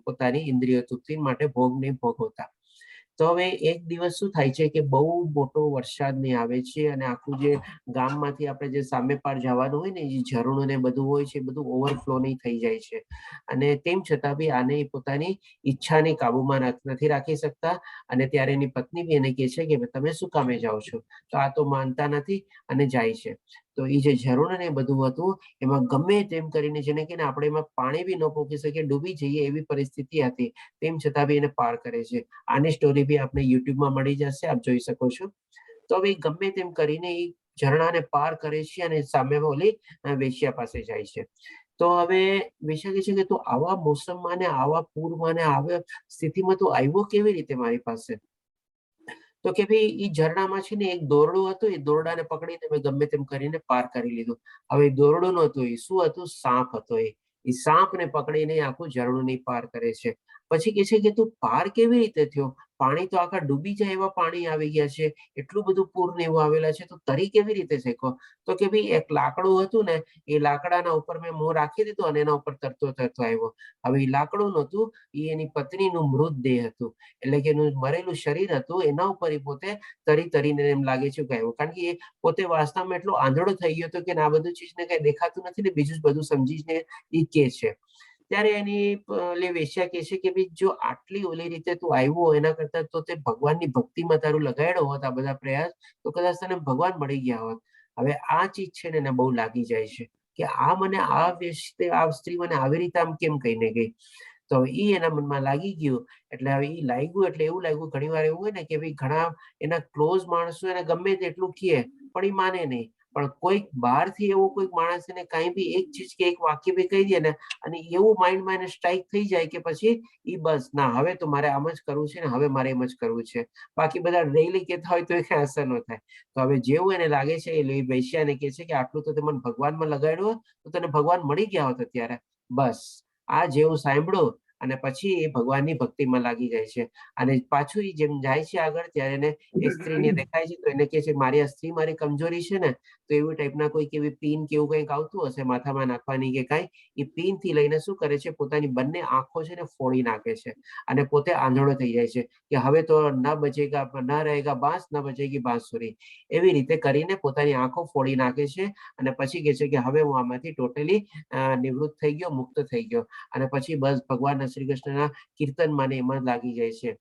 પોતાની ઇન્દ્રિયો તૃપ્તિ માટે ભોગને ભોગવતા. તો હવે એક દિવસ શું થાય છે કે બહુ મોટો વરસાદ ને આવે છે અને આખું જે ગામમાંથી આપણે જે સામે પાર જવાનું હોય ને, જે ઝરણું ને બધું હોય છે, બધું ઓવરફ્લો નહીં થઈ જાય છે અને તેમ છતાં બી આને પોતાની ઈચ્છાને કાબુમાં નથી રાખી શકતા અને ત્યારે એની પત્ની બી એને કહે છે કે તમે શું કામે જાઓ છો? તો આ તો માનતા નથી અને જાય છે. તો એ જે ઝરણું ને બધું હતું એમાં ગમે તેમ કરીને, જેને કે આપણે એમાં પાણી બી ન પોકી શકીએ, ડૂબી જઈએ એવી પરિસ્થિતિ હતી, તેમ છતાં બી એને પાર કરે છે. આની સ્ટોરી બી આપણે યુટ્યુબમાં મળી જશે, આપ જોઈ શકો છો. તો હવે ગમે તેમ કરીને એ ઝરણાને પાર કરે છે અને સામે ઓલી વેશ્યા પાસે જાય છે. તો હવે વેશ્યા કહે છે કે તું આવા મોસમમાં ને આવા પૂરમાં ને આવા સ્થિતિમાં તું આવ્યો કેવી રીતે મારી પાસે? તો કે ભાઈ એ ઝરણામાં છે ને એક દોરડું હતું, એ દોરડાને પકડીને મેં ગમે તેમ કરીને પાર કરી લીધું. હવે દોરડું નતું, એ શું હતું? સાપ હતો. એ સાપને પકડીને આખું ઝરણું ની પાર કરે છે. પછી કે છે કે તું પાર કેવી રીતે થયો? પાણી તો આખા ડૂબી જાય એવા પાણી આવી ગયા છે, એટલું બધું પૂર ને એવું આવેલા છે, તો તરી કેવી રીતે શેકો? તો કે ભાઈ એક લાકડું હતું ને, એ લાકડાના ઉપર મેં મોં રાખી દીધું અને એના ઉપર તરતો તરતો આવ્યો. હવે એ લાકડું નતું, એ એની પત્નીનું મૃતદેહ હતું, એટલે કે એનું મરેલું શરીર હતું, એના ઉપર એ પોતે તરી તરીને એમ લાગે છે કે આવ્યો. કારણ કે એ પોતે વાસ્તવમાં એટલો આંધળો થઈ ગયો હતો કે આ બધું ચીજને કઈ દેખાતું નથી ને બીજું બધું સમજીને એ કે છે. ત્યારે એની વેશ્યા કહે છે કે ભાઈ જો આટલી ઓલી રીતે તું આવ્યો એના કરતા તો તે ભગવાનની ભક્તિમાં તારું લગાડ્યો હોત આ બધા પ્રયાસ, તો કદાચ તને ભગવાન મળી ગયા હોત. હવે આ ચીજ છે ને એને બહુ લાગી જાય છે કે આ મને આ સ્ત્રી મને આવી રીતે આમ કેમ કહીને ગઈ. તો ઈ એના મનમાં લાગી ગયું. એટલે હવે ઈ લાગ્યું એટલે એવું લાગ્યું, ઘણી વાર એવું હોય ને કે ભાઈ ઘણા એના ક્લોઝ માણસો એને ગમે તેટલું કહે પણ ઈ માને નહીં. પણ કોઈક બહારથી એવો કોઈક માણસ એને કાંઈ બી એક ચીજ કે એક વાક્ય બી કહી દે ને, અને એવું માઇન્ડમાં એને સ્ટ્રાઇક થઈ જાય કે પછી ઈ બસ ના, હવે તો મારે આમ જ કરવું છે ને, હવે મારે એમ જ કરવું છે. બાકી બધા ડેઈલી કહેતા હોય તો એ કાંઈ અસર ન થાય. તો હવે જેવું એને લાગે છે એ વૈશ્યાને કહે છે કે આટલું તો તે મને ભગવાનમાં લગાડ્યું હોત તો તને ભગવાન મળી ગયા હોત અત્યારે. બસ આ જેવું સાંભળ્યું અને પછી એ ભગવાનની ભક્તિમાં લાગી જાય છે. અને પાછું એ જેમ જાય છે આગળ ત્યારે એને એ સ્ત્રીને દેખાય છે તો એને કહે છે મારી આ સ્ત્રી મારી કમજોરી છે ને, તો એવી ટાઈપના કોઈક એવી પીન કે એવું કંઈક આવતું હશે માથામાં નાખવાની કે કાંઈ, એ પીન થી લઈને શું કરે છે, પોતાની બંને આંખો છે ને ફોડી નાખે છે અને પોતે આંધળો થઈ જાય છે કે હવે તો ના બચેગા ના રહેગા બાંસ ના બચેગી બાંસુરી. એવી રીતે કરીને પોતાની આંખો ફોડી નાખે છે અને પછી કહે છે કે હવે હું આમાંથી ટોટલી નિવૃત્ત થઈ ગયો, મુક્ત થઈ ગયો. અને પછી બસ ભગવાન શ્રી કૃષ્ણના કીર્તનમાં ને એમાં લાગી જાય છે.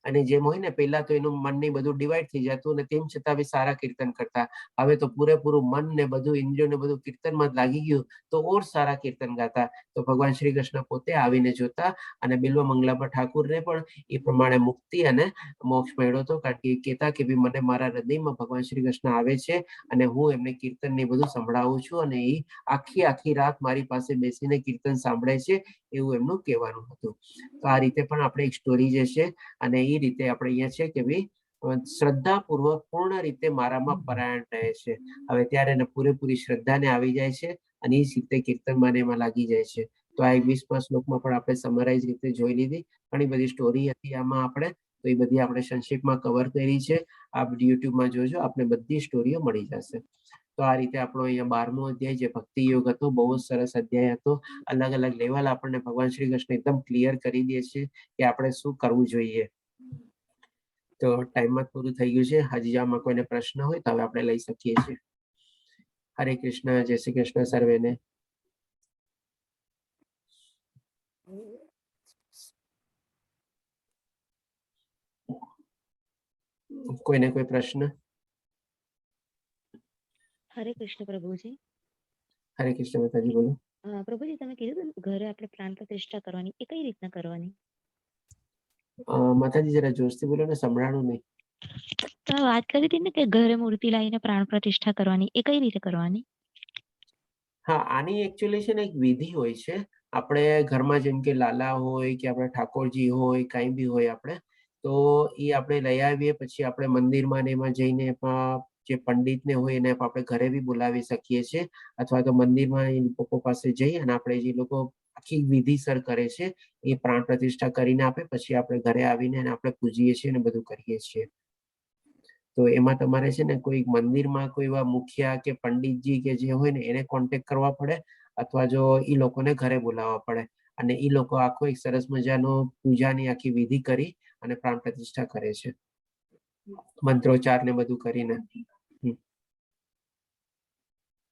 અને જેમ હોય ને પહેલા તો એનું મન ને બધું ડિવાઈડ થઈ જતું અને તેમ છતાં બી સારા કીર્તન કરતા. હવે તો પૂરેપૂરું મન ને બધું ઇન્દ્રિયો ને બધું કીર્તનમાં જ લાગી ગયું તો ઓર સારા કીર્તન ગાતા. તો ભગવાન શ્રી કૃષ્ણ પોતે આવીને જોતા અને બિલ્વ મંગલામાં ઠાકુરને પણ એ પ્રમાણે મુક્તિ અને મોક્ષ મળ્યો હતો. કારણ કે એ કહેતા કે ભાઈ મને મારા હૃદયમાં ભગવાન શ્રી કૃષ્ણ આવે છે અને હું એમને કીર્તન ને બધું સંભળાવું છું અને એ આખી રાત મારી પાસે બેસીને કીર્તન સાંભળે છે, એવું એમનું કહેવાનું હતું. તો આ રીતે પણ આપણે એક સ્ટોરી જે છે અને એ રીતે આપણે અહીંયા છે કે ભાઈ શ્રદ્ધાપૂર્વક પૂર્ણ રીતે મારામાં પરાયણ રહે છે. હવે ત્યારે એને પૂરેપૂરી શ્રદ્ધાને આવી જાય છે અને એ રીતે કીર્તનમાં એમાં લાગી જાય છે. તો આ 20મા શ્લોકમાં પણ આપણે સમરાઈઝ રીતે જોઈ લીધી. ઘણી બધી સ્ટોરી હતી આમાં આપણે, તો એ બધી આપણે સંક્ષિપ્તમાં કવર કરી છે. આપ યુટ્યુબમાં જોજો, આપણે બધી સ્ટોરીઓ મળી જશે. તો આ રીતે આપણો અહીંયા 12મો અધ્યાય જે ભક્તિ યોગ હતો, બહુ જ સરસ અધ્યાય હતો. અલગ અલગ લેવલ આપણને ભગવાન શ્રી કૃષ્ણ એકદમ ક્લિયર કરી દે છે કે આપણે શું કરવું જોઈએ. તો ટાઈમમાં પૂરું થઈ ગયું છે. હજી આમાં કોઈને પ્રશ્ન હોય તો હવે આપણે લઈ શકીએ છીએ. હરે કૃષ્ણ, જય શ્રી કૃષ્ણ સર્વેને. કોઈને કોઈ પ્રશ્ન? હરે કૃષ્ણ પ્રભુજી. હરે કૃષ્ણ માતાજી, બોલો. પ્રભુજી તમે કીધું હતું ઘરે આપણે પ્રાણ પ્રતિષ્ઠા કરવાની, એ કઈ રીતના કરવાની? માતાજી જરા જોરથી બોલો ને, સંભળાણું નહીં. તમે વાત કરી હતી ને કે ઘરે મૂર્તિ લાવીને પ્રાણ પ્રતિષ્ઠા કરવાની, એ કઈ રીતે કરવાની? હા, આની એકચ્યુઅલી છે ને એક વિધિ હોય છે. આપણે ઘરમાં જેમ કે લાલા હોય કે આપણે ઠાકોરજી હોય, કાંઈ બી હોય આપણે, તો એ આપણે લઈ આવીએ પછી આપણે મંદિરમાં ને એમાં જઈને જે પંડિતને હોય એને આપણે ઘરે બી બોલાવી શકીએ છીએ, અથવા તો મંદિરમાં એ લોકો પાસે જઈ અને આપણે જે લોકો આખી વિધિસર કરે છે એ પ્રાણ પ્રતિષ્ઠા કરીને આપે, પછી આપણે ઘરે આવીને એને આપણે પૂજીએ છીએ અને બધું કરીએ છીએ. તો એમાં તમારે છે ને કોઈ મંદિરમાં કોઈ એવા મુખિયા કે પંડિતજી કે જે હોય ને એને કોન્ટેક્ટ કરવા પડે, અથવા જો ઈ લોકોને ઘરે બોલાવવા પડે અને ઈ લોકો આખો એક સરસ મજાનો પૂજાની આખી વિધિ કરી અને પ્રાણ પ્રતિષ્ઠા કરે છે, મંત્રોચ્ચાર ને બધું કરીને.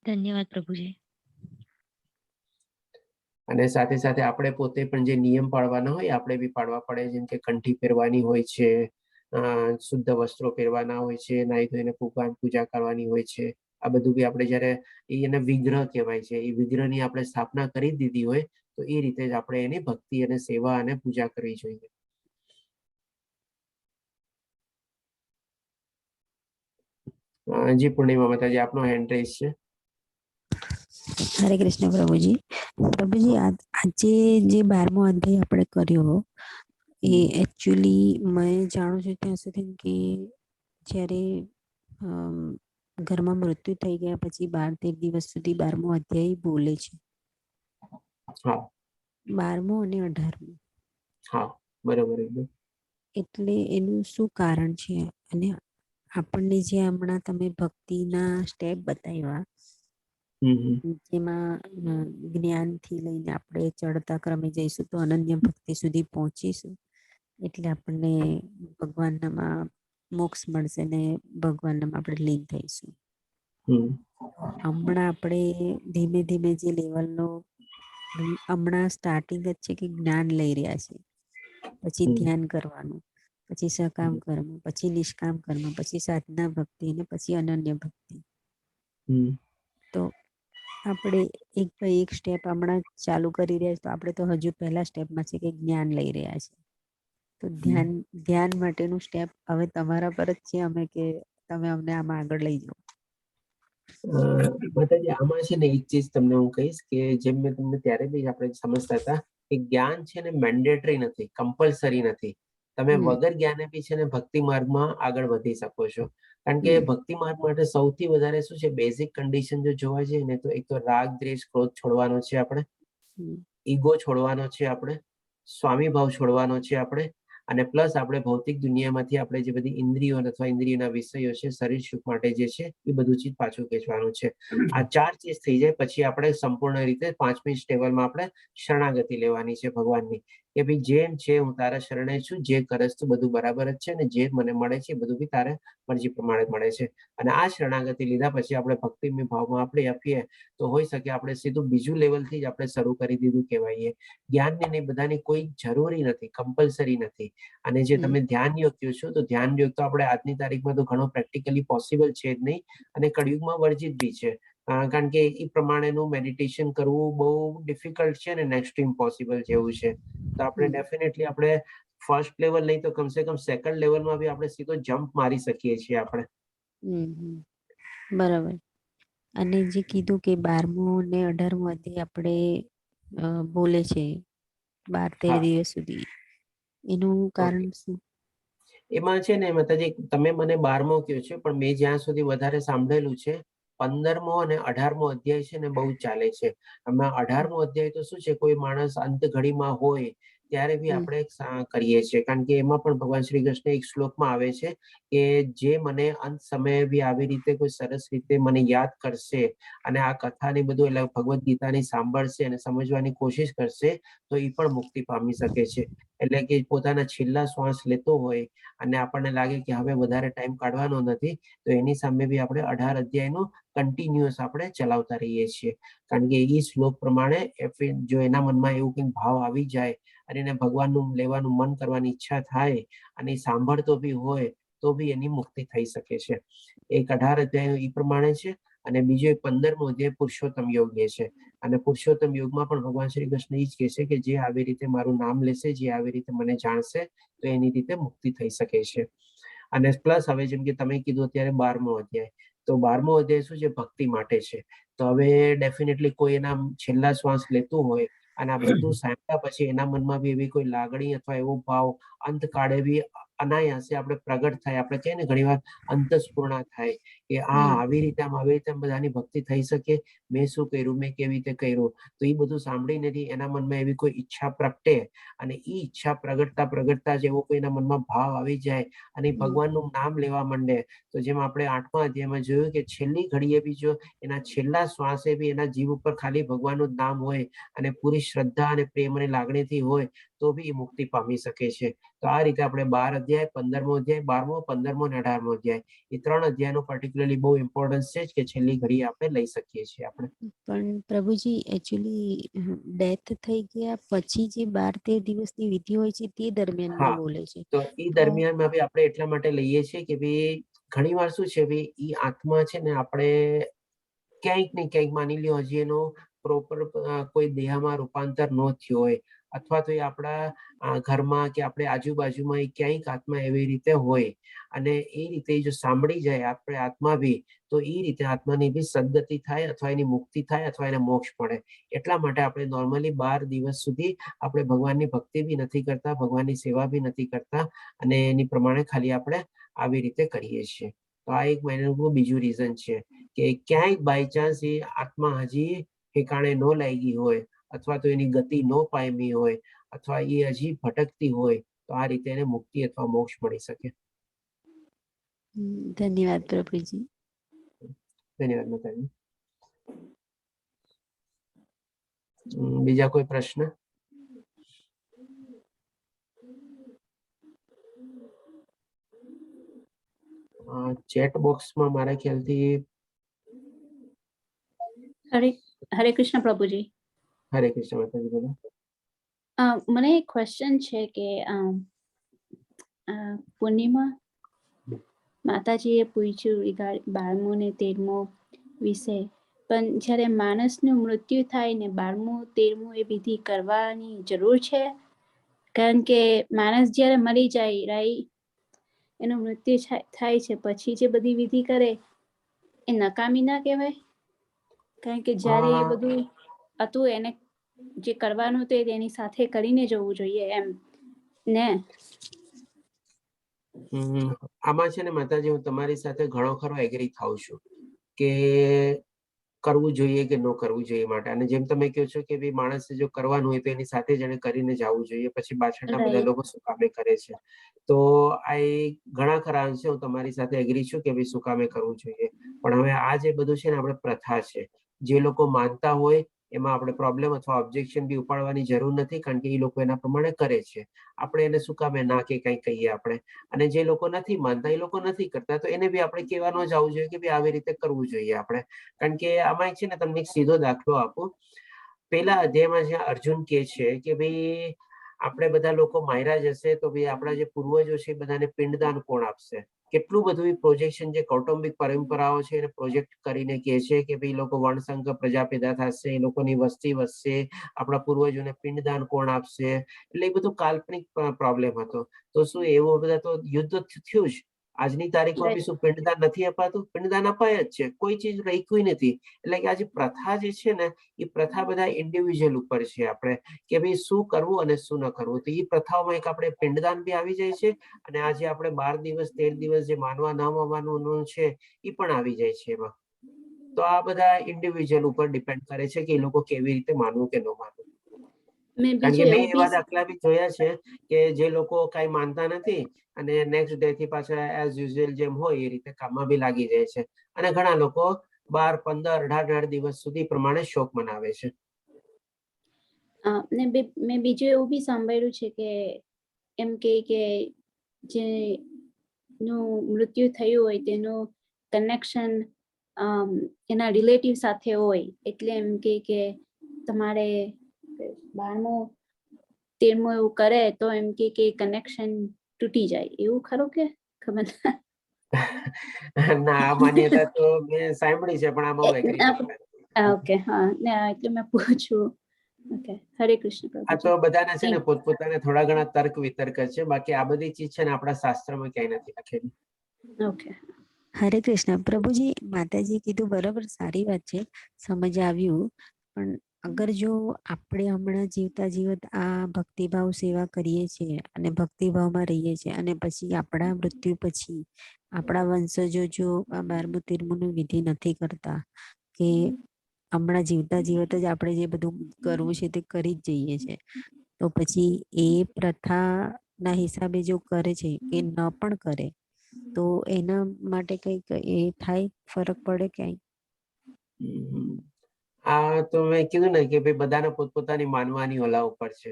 ધન્યવાદ પ્રભુજી. અને સાથે સાથે આપણે પોતે પણ જે નિયમ પાળવાના હોય આપણે બી પાડવા પડે. જેમ કે કંઠી પહેરવાની હોય છે, શુદ્ધ વસ્ત્રો પહેરવાના હોય છે, નાઈ ધોઈને ભગવાન પૂજા કરવાની હોય છે. આ બધું બી આપણે જયારે એને વિગ્રહ કહેવાય છે, એ વિગ્રહની આપણે સ્થાપના કરી દીધી હોય તો એ રીતે જ આપણે એની ભક્તિ અને સેવા અને પૂજા કરવી જોઈએ. જી પૂર્ણિમા માતાજી, આપનો હેન્ડ રેઝ છે. હરે કૃષ્ણ પ્રભુજી. પ્રભુજી આજે જે 12મો અધ્યાય આપણે કર્યો એ એકચ્યુઅલી મેં જાણું છું ત્યાં સુધી કે જ્યારે ઘરમાં મૃત્યુ થઈ ગયા પછી 12-13 દિવસ સુધી 12મો અધ્યાય બોલે છે. હા, 12મો અને 18મો. હા, બરોબર. એટલે એનું શું કારણ છે? અને આપણને જે હમણાં તમે ભક્તિના સ્ટેપ બતાવ્યા, જેમાં જ્ઞાનથી લઈને આપણે ચડતા ક્રમે જઈશું તો અનન્ય ભક્તિ સુધી પહોંચીશું, એટલે આપણને ભગવાનનામાં મોક્ષ મળશે ને ભગવાનનામાં આપણે લીન થઈશું. હમણાં આપણે ધીમે ધીમે જે લેવલનો હમણાં સ્ટાર્ટિંગ જ છે કે જ્ઞાન લઈ રહ્યા છે, પછી ધ્યાન કરવાનું, પછી સકામ કર્મ, પછી નિષ્કામ કર્મ, પછી સાધના ભક્તિ અને પછી અનન્ય ભક્તિ. તો આપણે એક પછી એક સ્ટેપ હમણાં ચાલુ કરી રહ્યા છે, તો આપણે તો હજુ પહેલા સ્ટેપમાં છે કે જ્ઞાન લઈ રહ્યા છે. તો ધ્યાન માટેનું સ્ટેપ હવે તમારા પર જ છે, અમે કે તમે અમને આમાં આગળ લઈ જાઓ. માતાજી આમાં છે ને એક ચીજ તમને હું કહીશ કે જેમ મેં તમને ત્યારે બી આપણે સમજતા હતા કે જ્ઞાન છે ને મેન્ડેટરી નથી, કમ્પલસરી નથી. તમે વગર જ્ઞાને બી છે ને ભક્તિ માર્ગમાં આગળ વધી શકો છો. કારણ કે ભક્તિ માર્ગ માટે સૌથી વધારે શું છે, બેઝિક કન્ડિશન જો જોવા જઈએ ને તો એક તો રાગ દ્વેષ ક્રોધ છોડવાનો છે આપણે, ઈગો છોડવાનો છે આપણે, સ્વામી ભાવ છોડવાનો છે આપણે, અને પ્લસ આપણે ભૌતિક દુનિયામાંથી આપણે જે બધી ઇન્દ્રિયો અથવા ઇન્દ્રિયોના વિષયો છે, શરીર સુખ માટે જે છે એ બધું ચીજ પાછું ખેંચવાનું છે. આ 4 ચીજ થઈ જાય પછી આપણે સંપૂર્ણ રીતે 5મી સ્ટેબલમાં આપણે શરણાગતિ લેવાની છે ભગવાનની, કે ભાઈ જેમ છે હું તારા શરણે છું, જે કરસ તું બધું બરાબર જ છે, ને જે મને મળે છે બધું બી તારે મરજી પ્રમાણે મળે છે. અને આ શરણાગતિ લીધા પછી આપણે ભક્તિમય ભાવમાં આપણે આપીએ તો હોઈ શકે આપણે સીધું બીજું લેવલથી જ આપણે શરૂ કરી દીધું કહેવાય. જ્ઞાનની ને બધાની કોઈ જરૂરી નથી, કમ્પલસરી નથી. અને જે તમે ધ્યાન યોગ કહો છો, તો ધ્યાન યોગ તો આપણે આજની તારીખમાં તો ઘણો પ્રેક્ટિકલી પોસિબલ છે જ નહીં, અને કળિયુગમાં વર્જિત બી છે. કારણ કે એ પ્રમાણેનું મેડિટેશન કરવું બહુ ડિફિકલ્ટ છે ને નેક્સ્ટ ટુ ઇમ્પોસિબલ જેવું છે. તો આપણે ડેફિનેટલી આપણે ફર્સ્ટ લેવલ નહીં તો કમસે કમ સેકન્ડ લેવલમાં બી આપણે સીધો જમ્પ મારી શકીએ છીએ આપણે. બરાબર. અને જે કીધું કે 12મો ને 18મો અધ્યાય આપણે બોલે છે 12-13 દિવસ સુધી, એનું કારણ શું? એમાં છે ને માતાજી તમે મને 12મો કહો છો, પણ મેં જ્યાં સુધી વધારે સાંભળેલું છે 15મો અને 18મો અધ્યાય છે ને બહુ ચાલે છે. આમાં 18મો અધ્યાય તો શું છે, કોઈ માણસ અંત ઘડીમાં હોય ત્યારે બી આપણે કરીએ છીએ. કારણ કે એમાં પણ ભગવાન શ્રી કૃષ્ણ એક શ્લોકમાં આવે છે કે જે મને અંત સમયે બી આવી રીતે કોઈ સરસ રીતે મને યાદ કરશે અને આ કથાની બધું એટલે ભગવદ્ ગીતાની સાંભળશે અને સમજવાની કોશિશ કરશે તો એ પણ મુક્તિ પામી શકે છે. એટલે કે પોતાના છેલ્લા શ્વાસ લેતો હોય અને આપણને લાગે કે હવે વધારે ટાઈમ કાઢવાનો નથી, તો એની સામે બી આપણે 18 અધ્યાયનું કન્ટિન્યુઅસ આપણે ચલાવતા રહીએ છીએ. કારણ કે એ શ્લોક પ્રમાણે જો એના મનમાં એવું કંઈક ભાવ આવી જાય અને એને ભગવાનનું લેવાનું મન કરવાની ઈચ્છા થાય અને એ સાંભળતો બી હોય તો બી એની મુક્તિ થઈ શકે છે. એક 18 અધ્યાય એ પ્રમાણે છે, અને બીજો 15મો અધ્યાય પુરુષોત્તમ યોગ છે. અને પુરુષોત્તમ યોગમાં પણ ભગવાન શ્રી કૃષ્ણ એ જ કહે છે કે જે આવી રીતે મારું નામ લેશે, જે આવી રીતે મને જાણશે તો એની રીતે મુક્તિ થઈ શકે છે. અને પ્લસ હવે જેમ કે તમે કીધું અત્યારે 12મો અધ્યાય, તો 12મો અધ્યાય શું છે, ભક્તિ માટે છે. તો હવે ડેફિનેટલી કોઈ એના છેલ્લા શ્વાસ લેતું હોય અને આ બધું સાંભળ્યા પછી એના મનમાં બી એવી કોઈ લાગણી અથવા એવો ભાવ અંતકાળે બી અનાયાસે આપણે પ્રગટ થાય, આપણે કહીએ ને ઘણી વાર અંતસ્ફૂર્ણા થાય કે આવી રીતે બધાની ભક્તિ થઈ શકે, મેં શું કર્યું, મેં કેવી રીતે કર્યું. તો એ બધું સાંભળીને એના મનમાં એવી કોઈ ઈચ્છા પ્રગટે અને એ ઈચ્છા પ્રગટતા જેવો કોઈના મનમાં ભાવ આવી જાય અને ભગવાનનું નામ લેવા માંડે, તો જેમ આપણે 8મા અધ્યાયમાં જોયું કે છેલ્લી ઘડીએ બી જો એના છેલ્લા શ્વાસે બી એના જીવ ઉપર ખાલી ભગવાનનું જ નામ હોય અને પૂરી શ્રદ્ધા અને પ્રેમ અને લાગણીથી હોય તો બી એ મુક્તિ પામી શકે છે. તો આ રીતે આપણે 12 અધ્યાય, 15મો અધ્યાય, 12મો, 15મો અને 18મો અધ્યાય, એ 3 અધ્યાયનો પર્ટિક્યુલરલી બહુ ઇમ્પોર્ટન્સ છે કે છેલ્લી ઘડી આપણે લઈ શકીએ છીએ આપણે. પણ પ્રભુજી એકચ્યુઅલી ડેથ થઈ ગયા પછી જે 12-13 દિવસની વિધિ હોય છે તે દરમિયાનમાં બોલે છે. તો એ દરમિયાનમાં બી આપણે એટલા માટે લઈએ છીએ કે ભાઈ ઘણી વાર શું છે, ભાઈ એ આત્મા છે ને આપણે ક્યાંક ને ક્યાંક માની લ્યો હજી એનો પ્રોપર કોઈ દેહમાં રૂપાંતર ન થયો હોય, અથવા તો એ આપણા ઘરમાં કે આપણે આજુબાજુમાં એ ક્યાંક આત્મા એવી રીતે હોય અને એ રીતે જો સાંભળી જાય આપણે આત્મા બી, તો એ રીતે આત્માની બી સદગતિ થાય અથવા એની મુક્તિ થાય અથવા એને મોક્ષ મળે. એટલા માટે આપણે નોર્મલી 12 દિવસ સુધી આપણે ભગવાનની ભક્તિ બી નથી કરતા, ભગવાનની સેવા બી નથી કરતા, અને એની પ્રમાણે ખાલી આપણે આવી રીતે કરીએ છીએ. તો આ એક મહિનાનું બીજું રીઝન છે કે ક્યાંય બાય ચાન્સ એ આત્મા હજી ઠેકાણે ન લાગી હોય અથવા તો એની ગતિ ન પામી હોય અથવા એ હજી ભટકતી હોય તો આ રીતે એને મુક્તિ અથવા મોક્ષ મળી શકે. ધન્યવાદ પ્રભુજી. ધન્યવાદ માતાજી. બીજા કોઈ પ્રશ્ન? ચેટ બોક્સમાં મારા ખ્યાલથી હરે કૃષ્ણ પ્રભુજી. હરે કૃષ્ણ માતાજી બોલો. મને એક ક્વેશ્ચન છે કે પૂર્ણિમા માતાજીએ પૂછ્યું 12મો ને 13મો વિશે, પણ જ્યારે માણસનું મૃત્યુ થાય ને 12મું 13મું એ વિધિ કરવાની જરૂર છે? કારણ કે માણસ જ્યારે મરી જાય રાઈટ, એનું મૃત્યુ થાય છે પછી જે બધી વિધિ કરે એ નકામી ના કહેવાય? કારણ કે જ્યારે એ બધું હતું એને જે કરવાનું હતું એની સાથે કરીને જવું જોઈએ એમ ને. આમાં છે ને માતાજી, હું તમારી સાથે ઘણો ખરો એગ્રી થાઉં છું કે કરવું જોઈએ કે ન કરવું જોઈએ માટે. અને જેમ તમે કહો છો કે ભાઈ માણસે જો કરવાનું હોય તો એની સાથે જ એને કરીને જવું જોઈએ, પછી પાછળના બધા Right. લોકો શું કામે કરે છે. તો આ ઘણા ખરા અંશે હું તમારી સાથે એગ્રી છું કે ભાઈ શું કામે કરવું જોઈએ. પણ હવે આ જે બધું છે ને આપણે પ્રથા છે, જે લોકો માનતા હોય એમાં આપણે પ્રોબ્લેમ અથવા ઓબ્જેક્શન બી ઉપાડવાની જરૂર નથી, કારણ કે એ લોકો એના પ્રમાણે કરે છે. આપણે એને શું કામે ના કે કંઈ કહીએ આપણે. અને જે લોકો નથી માનતા એ લોકો નથી કરતા, તો એને બી આપણે કહેવા ન જવું જોઈએ કે ભાઈ આવી રીતે કરવું જોઈએ આપણે. કારણ કે આમાં છે ને તમને એક સીધો દાખલો આપું. પેલા અધ્યાયમાં જ્યાં અર્જુન કહે છે કે ભાઈ આપણે બધા લોકો માર્યા જશે તો ભાઈ આપણા જે પૂર્વજો છે એ બધાને પિંડદાન કોણ આપશે. કેટલું બધું પ્રોજેક્શન જે કૌટુંબિક પરંપરાઓ છે એને પ્રોજેક્ટ કરીને કહે છે કે ભાઈ લોકો વણસંગ પ્રજા પેદા થશે, એ લોકોની વસ્તી વધશે, આપણા પૂર્વજોને પિંડદાન કોણ આપશે. એટલે એ બધું કાલ્પનિક પ્રોબ્લેમ હતો. તો શું એવું બધા તો યુદ્ધ થયું જ. આજની તારીખમાં બી શું પિંડદાન નથી અપાતું? પિંડદાન અપાય જ છે, કોઈ ચીજ રાખ્યું નથી. એટલે કે આ જે પ્રથા જે છે ને એ પ્રથા બધા ઇન્ડિવિજ્યુઅલ ઉપર છે આપણે કે ભાઈ શું કરવું અને શું ન કરવું. તો એ પ્રથાઓમાં એક આપણે પિંડદાન બી આવી જાય છે, અને આજે આપણે 12 દિવસ 13 દિવસ જે માનવા ન માનવાનું છે એ પણ આવી જાય છે એમાં. તો આ બધા ઇન્ડિવિજ્યુઅલ ઉપર ડિપેન્ડ કરે છે કે એ લોકો કેવી રીતે માનવું કે ન માનવું. મેં કારણ કે બીજું મેં એવું એવા બી દાખલા બી જોયા છે કે જે લોકો કઈ માનતા નથી અને નેક્સ્ટ ડે થી પાછા એઝ યુઝ્યુઅલ જેમ હોય એ રીતે કામમાં બી લાગી જાય છે. અને ઘણા લોકો 12, 15, 18 દિવસ સુધી પ્રમાણે શોક મનાવે છે. ને મેં બીજું એવું બી સાંભળ્યું છે કે એમ કે જે નું મૃત્યુ થયું હોય તેનું કનેક્શન એના રિલેટિવ સાથે હોય, એટલે એમ કે તમારે 12મું 13મું એવું કરે તો એમ કે કનેક્શન તૂટી જાય, એવું ખરું કે ખબર ના. ના, આ માન્યતા તો મેં સાંભળી છે પણ આમાં હું એગ્રી નથી. ઓકે, હા ને એટલે મેં પૂછું. ઓકે, હરે કૃષ્ણ આ પ્રભુજી. તો બધાને છે ને પોતપોતાને થોડા ઘણા તર્ક વિતર્ક છે, બાકી આ બધી ચીજ છે ને આપણા શાસ્ત્રમાં ક્યાંય નથી લખેલી. ઓકે. હરે કૃષ્ણ પ્રભુજી, માતાજી કીધું બરાબર, સારી વાત છે, સમજ આવ્યું. પણ અગર જો આપણે હમણાં જીવતા જીવત આ ભક્તિભાવ સેવા કરીએ છીએ અને ભક્તિભાવમાં રહીએ છીએ, અને પછી આપણા મૃત્યુ પછી આપણા વંશજો જો આ 12મું 13મુંની વિધિ નથી કરતા, કે હમણાં જીવતા જીવત જ આપણે જે બધું કરવું છે તે કરી જ જઈએ છે, તો પછી એ પ્રથાના હિસાબે જો કરે છે કે ન પણ કરે તો એના માટે કઈક એ થાય, ફરક પડે ક્યાંય? આ તો મેં કીધું ને કે ભાઈ બધાને પોતપોતાની માનવાની ઓલા ઉપર છે.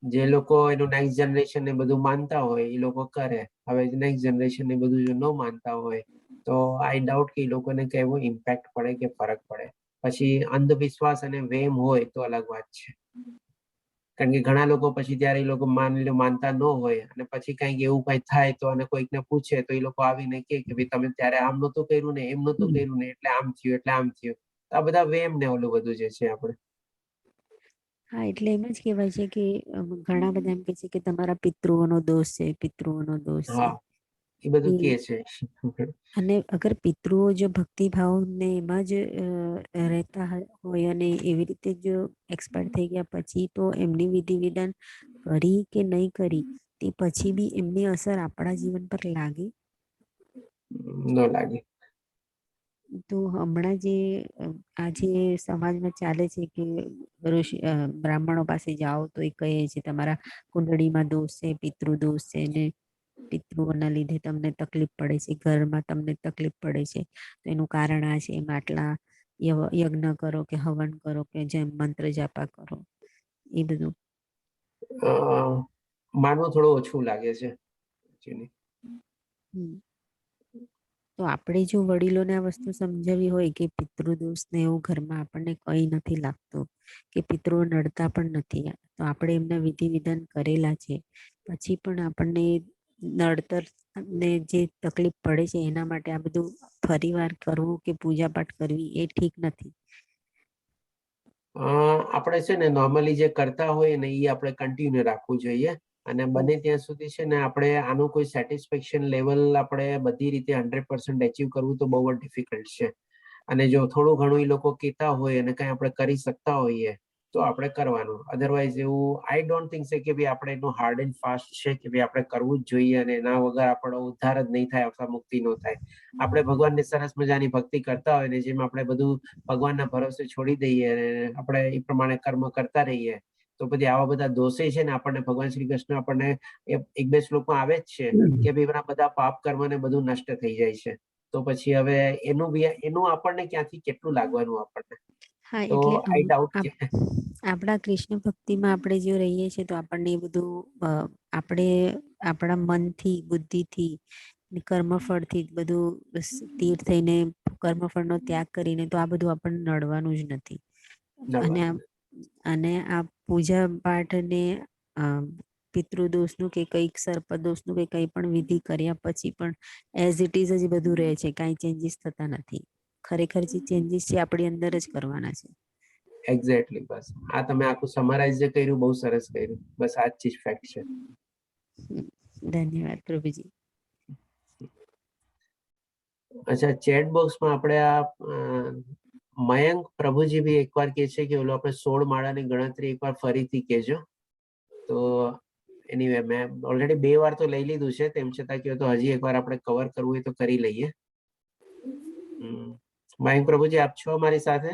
જે લોકો એનું નેક્સ્ટ જનરેશન ને બધું માનતા હોય એ લોકો કરે. હવે નેક્સ્ટ જનરેશન ને બધું જો ન માનતા હોય તો આઈ ડાઉટ કે એ લોકોને કેવો ઇમ્પેક્ટ પડે કે ફરક પડે. પછી અંધવિશ્વાસ અને વેમ હોય તો અલગ વાત છે. કારણ કે ઘણા લોકો પછી ત્યારે એ લોકો માનતા ન હોય અને પછી કઈક એવું કઈ થાય તો અને કોઈકને પૂછે તો એ લોકો આવીને કે ભાઈ તમે ત્યારે આમ નતું કર્યું ને એમ નતું કર્યું ને એટલે આમ થયું એટલે આમ થયું. આ બધા વેમ ને ઓલું બધું જે છે આપણે. હા, એટલે એમ જ કહેવાય છે કે ઘણા બધા એમ કે છે કે તમારા પિતૃઓનો દોષ છે, પિતૃઓનો દોષ છે. હા, એ બધું કે છે. અને અગર પિતૃઓ જો ભક્તિભાવ ને એમાં જ રહેતા હોય અને એવી રીતે જો એક્સપાયર થઈ ગયા પછી તો એમની વિધિ વિધાન કરી કે નહીં કરી તે પછી બી એમની અસર આપણા જીવન પર લાગે? ન લાગે. તો હમણાં જે આજે સમાજમાં ચાલે છે કે ઋષિ બ્રાહ્મણો પાસે જાઓ તો એ કહે છે તમારા કુંડળીમાં દોષ છે, પિતૃ દોષ છે, ને પિતૃઓના લીધે તમને તકલીફ પડે છે, ઘરમાં તમને તકલીફ પડે છે, તો એનું કારણ આ છે, એમાં આટલા યજ્ઞ કરો કે હવન કરો કે જેમ મંત્ર જાપા કરો, એ બધું માનવું થોડું ઓછું લાગે છે. તો આપણે જો વડીલોને આ વસ્તુ સમજાવી હોય કે પિતૃદોષ ને એવું ઘરમાં આપણને કઈ નથી લાગતું, કે પિતૃઓ નડતા પણ નથી, તો આપણે એમના વિધિ વિધાન કરેલા છે, પછી પણ આપણને નડતર ને જે તકલીફ પડે છે એના માટે આ બધું ફરીવાર કરવું કે પૂજા પાઠ કરવી એ ઠીક નથી. આપણે છે ને નોર્મલી જે કરતા હોય ને એ આપણે કન્ટિન્યુ રાખવું જોઈએ અને બને ત્યાં સુધી છે ને આપણે આનું કોઈ સેટિસ્ફેક્શન લેવલ આપણે બધી રીતે 100% અચીવ કરવું તો બહુ જ ડિફિકલ્ટ છે. અને જો થોડું ઘણું એ લોકો કહેતા હોય અને કઈ આપણે કરી શકતા હોઈએ તો આપણે કરવાનું. અધરવાઇઝ એવું આઈ ડોન્ટ થિંક છે કે ભાઈ આપણે એનું હાર્ડ એન્ડ ફાસ્ટ છે કે ભાઈ આપણે કરવું જ જોઈએ અને એના વગર આપણો ઉદ્ધાર જ નહીં થાય અથવા મુક્તિ ન થાય. આપણે ભગવાનની સરસ મજાની ભક્તિ કરતા હોય ને જેમ આપણે બધું ભગવાનના ભરોસે છોડી દઈએ અને આપણે એ પ્રમાણે કર્મ કરતા રહીએ તો પછી આવા બધા દોષે છે ને આપણને ભગવાન શ્રી કૃષ્ણ આપણને એક બે શ્લોકમાં આવે જ છે કે ભાઈ બધા પાપ કર્મ ને બધું નષ્ટ થઈ જાય છે. તો પછી હવે એનું આપણને ક્યાંથી કેટલું લાગવાનું આપણને. હા, તો એટલે આઈ ડાઉટ કે આપણા કૃષ્ણ ભક્તિમાં આપણે જો રહીએ છીએ તો આપણને એ બધું આપણે આપણા મનથી બુદ્ધિથી કર્મફળથી બધું સ્થિર થઈને કર્મફળનો ત્યાગ કરીને તો આ બધું આપણને નડવાનું જ નથી. અને આ પૂજા પાઠ ને પિતૃદોષનું કે કંઈક સર્પદોષનું કે કંઈ પણ વિધિ કર્યા પછી પણ એઝ ઇટ ઇઝ જ બધું રહે છે, કાંઈ ચેન્જીસ થતા નથી. ખરેખર જે ચેન્જીસ છે આપણી અંદર જ કરવાના છે. એક્ઝેક્ટલી. બસ આ તમે આખું સમરાઇઝ જે કર્યું બહુ સરસ કર્યું. બસ આ જ ચીજ ફેક્ટ છે. ધન્યવાદ પ્રભુજી. અચ્છા, ચેટ બોક્સમાં આપણે આ મયંક પ્રભુજી બી એકવાર કહે છે કે ઓલો આપણે 16 માળાની ગણતરી એકવાર ફરીથી કહેજો. તો એનીવે મેં ઓલરેડી 2 વાર તો લઈ લીધું છે, તેમ છતાં કહ્યું તો હજી એકવાર આપણે કવર કરવું હોય તો કરી લઈએ. મયંક પ્રભુજી આપ છો અમારી સાથે?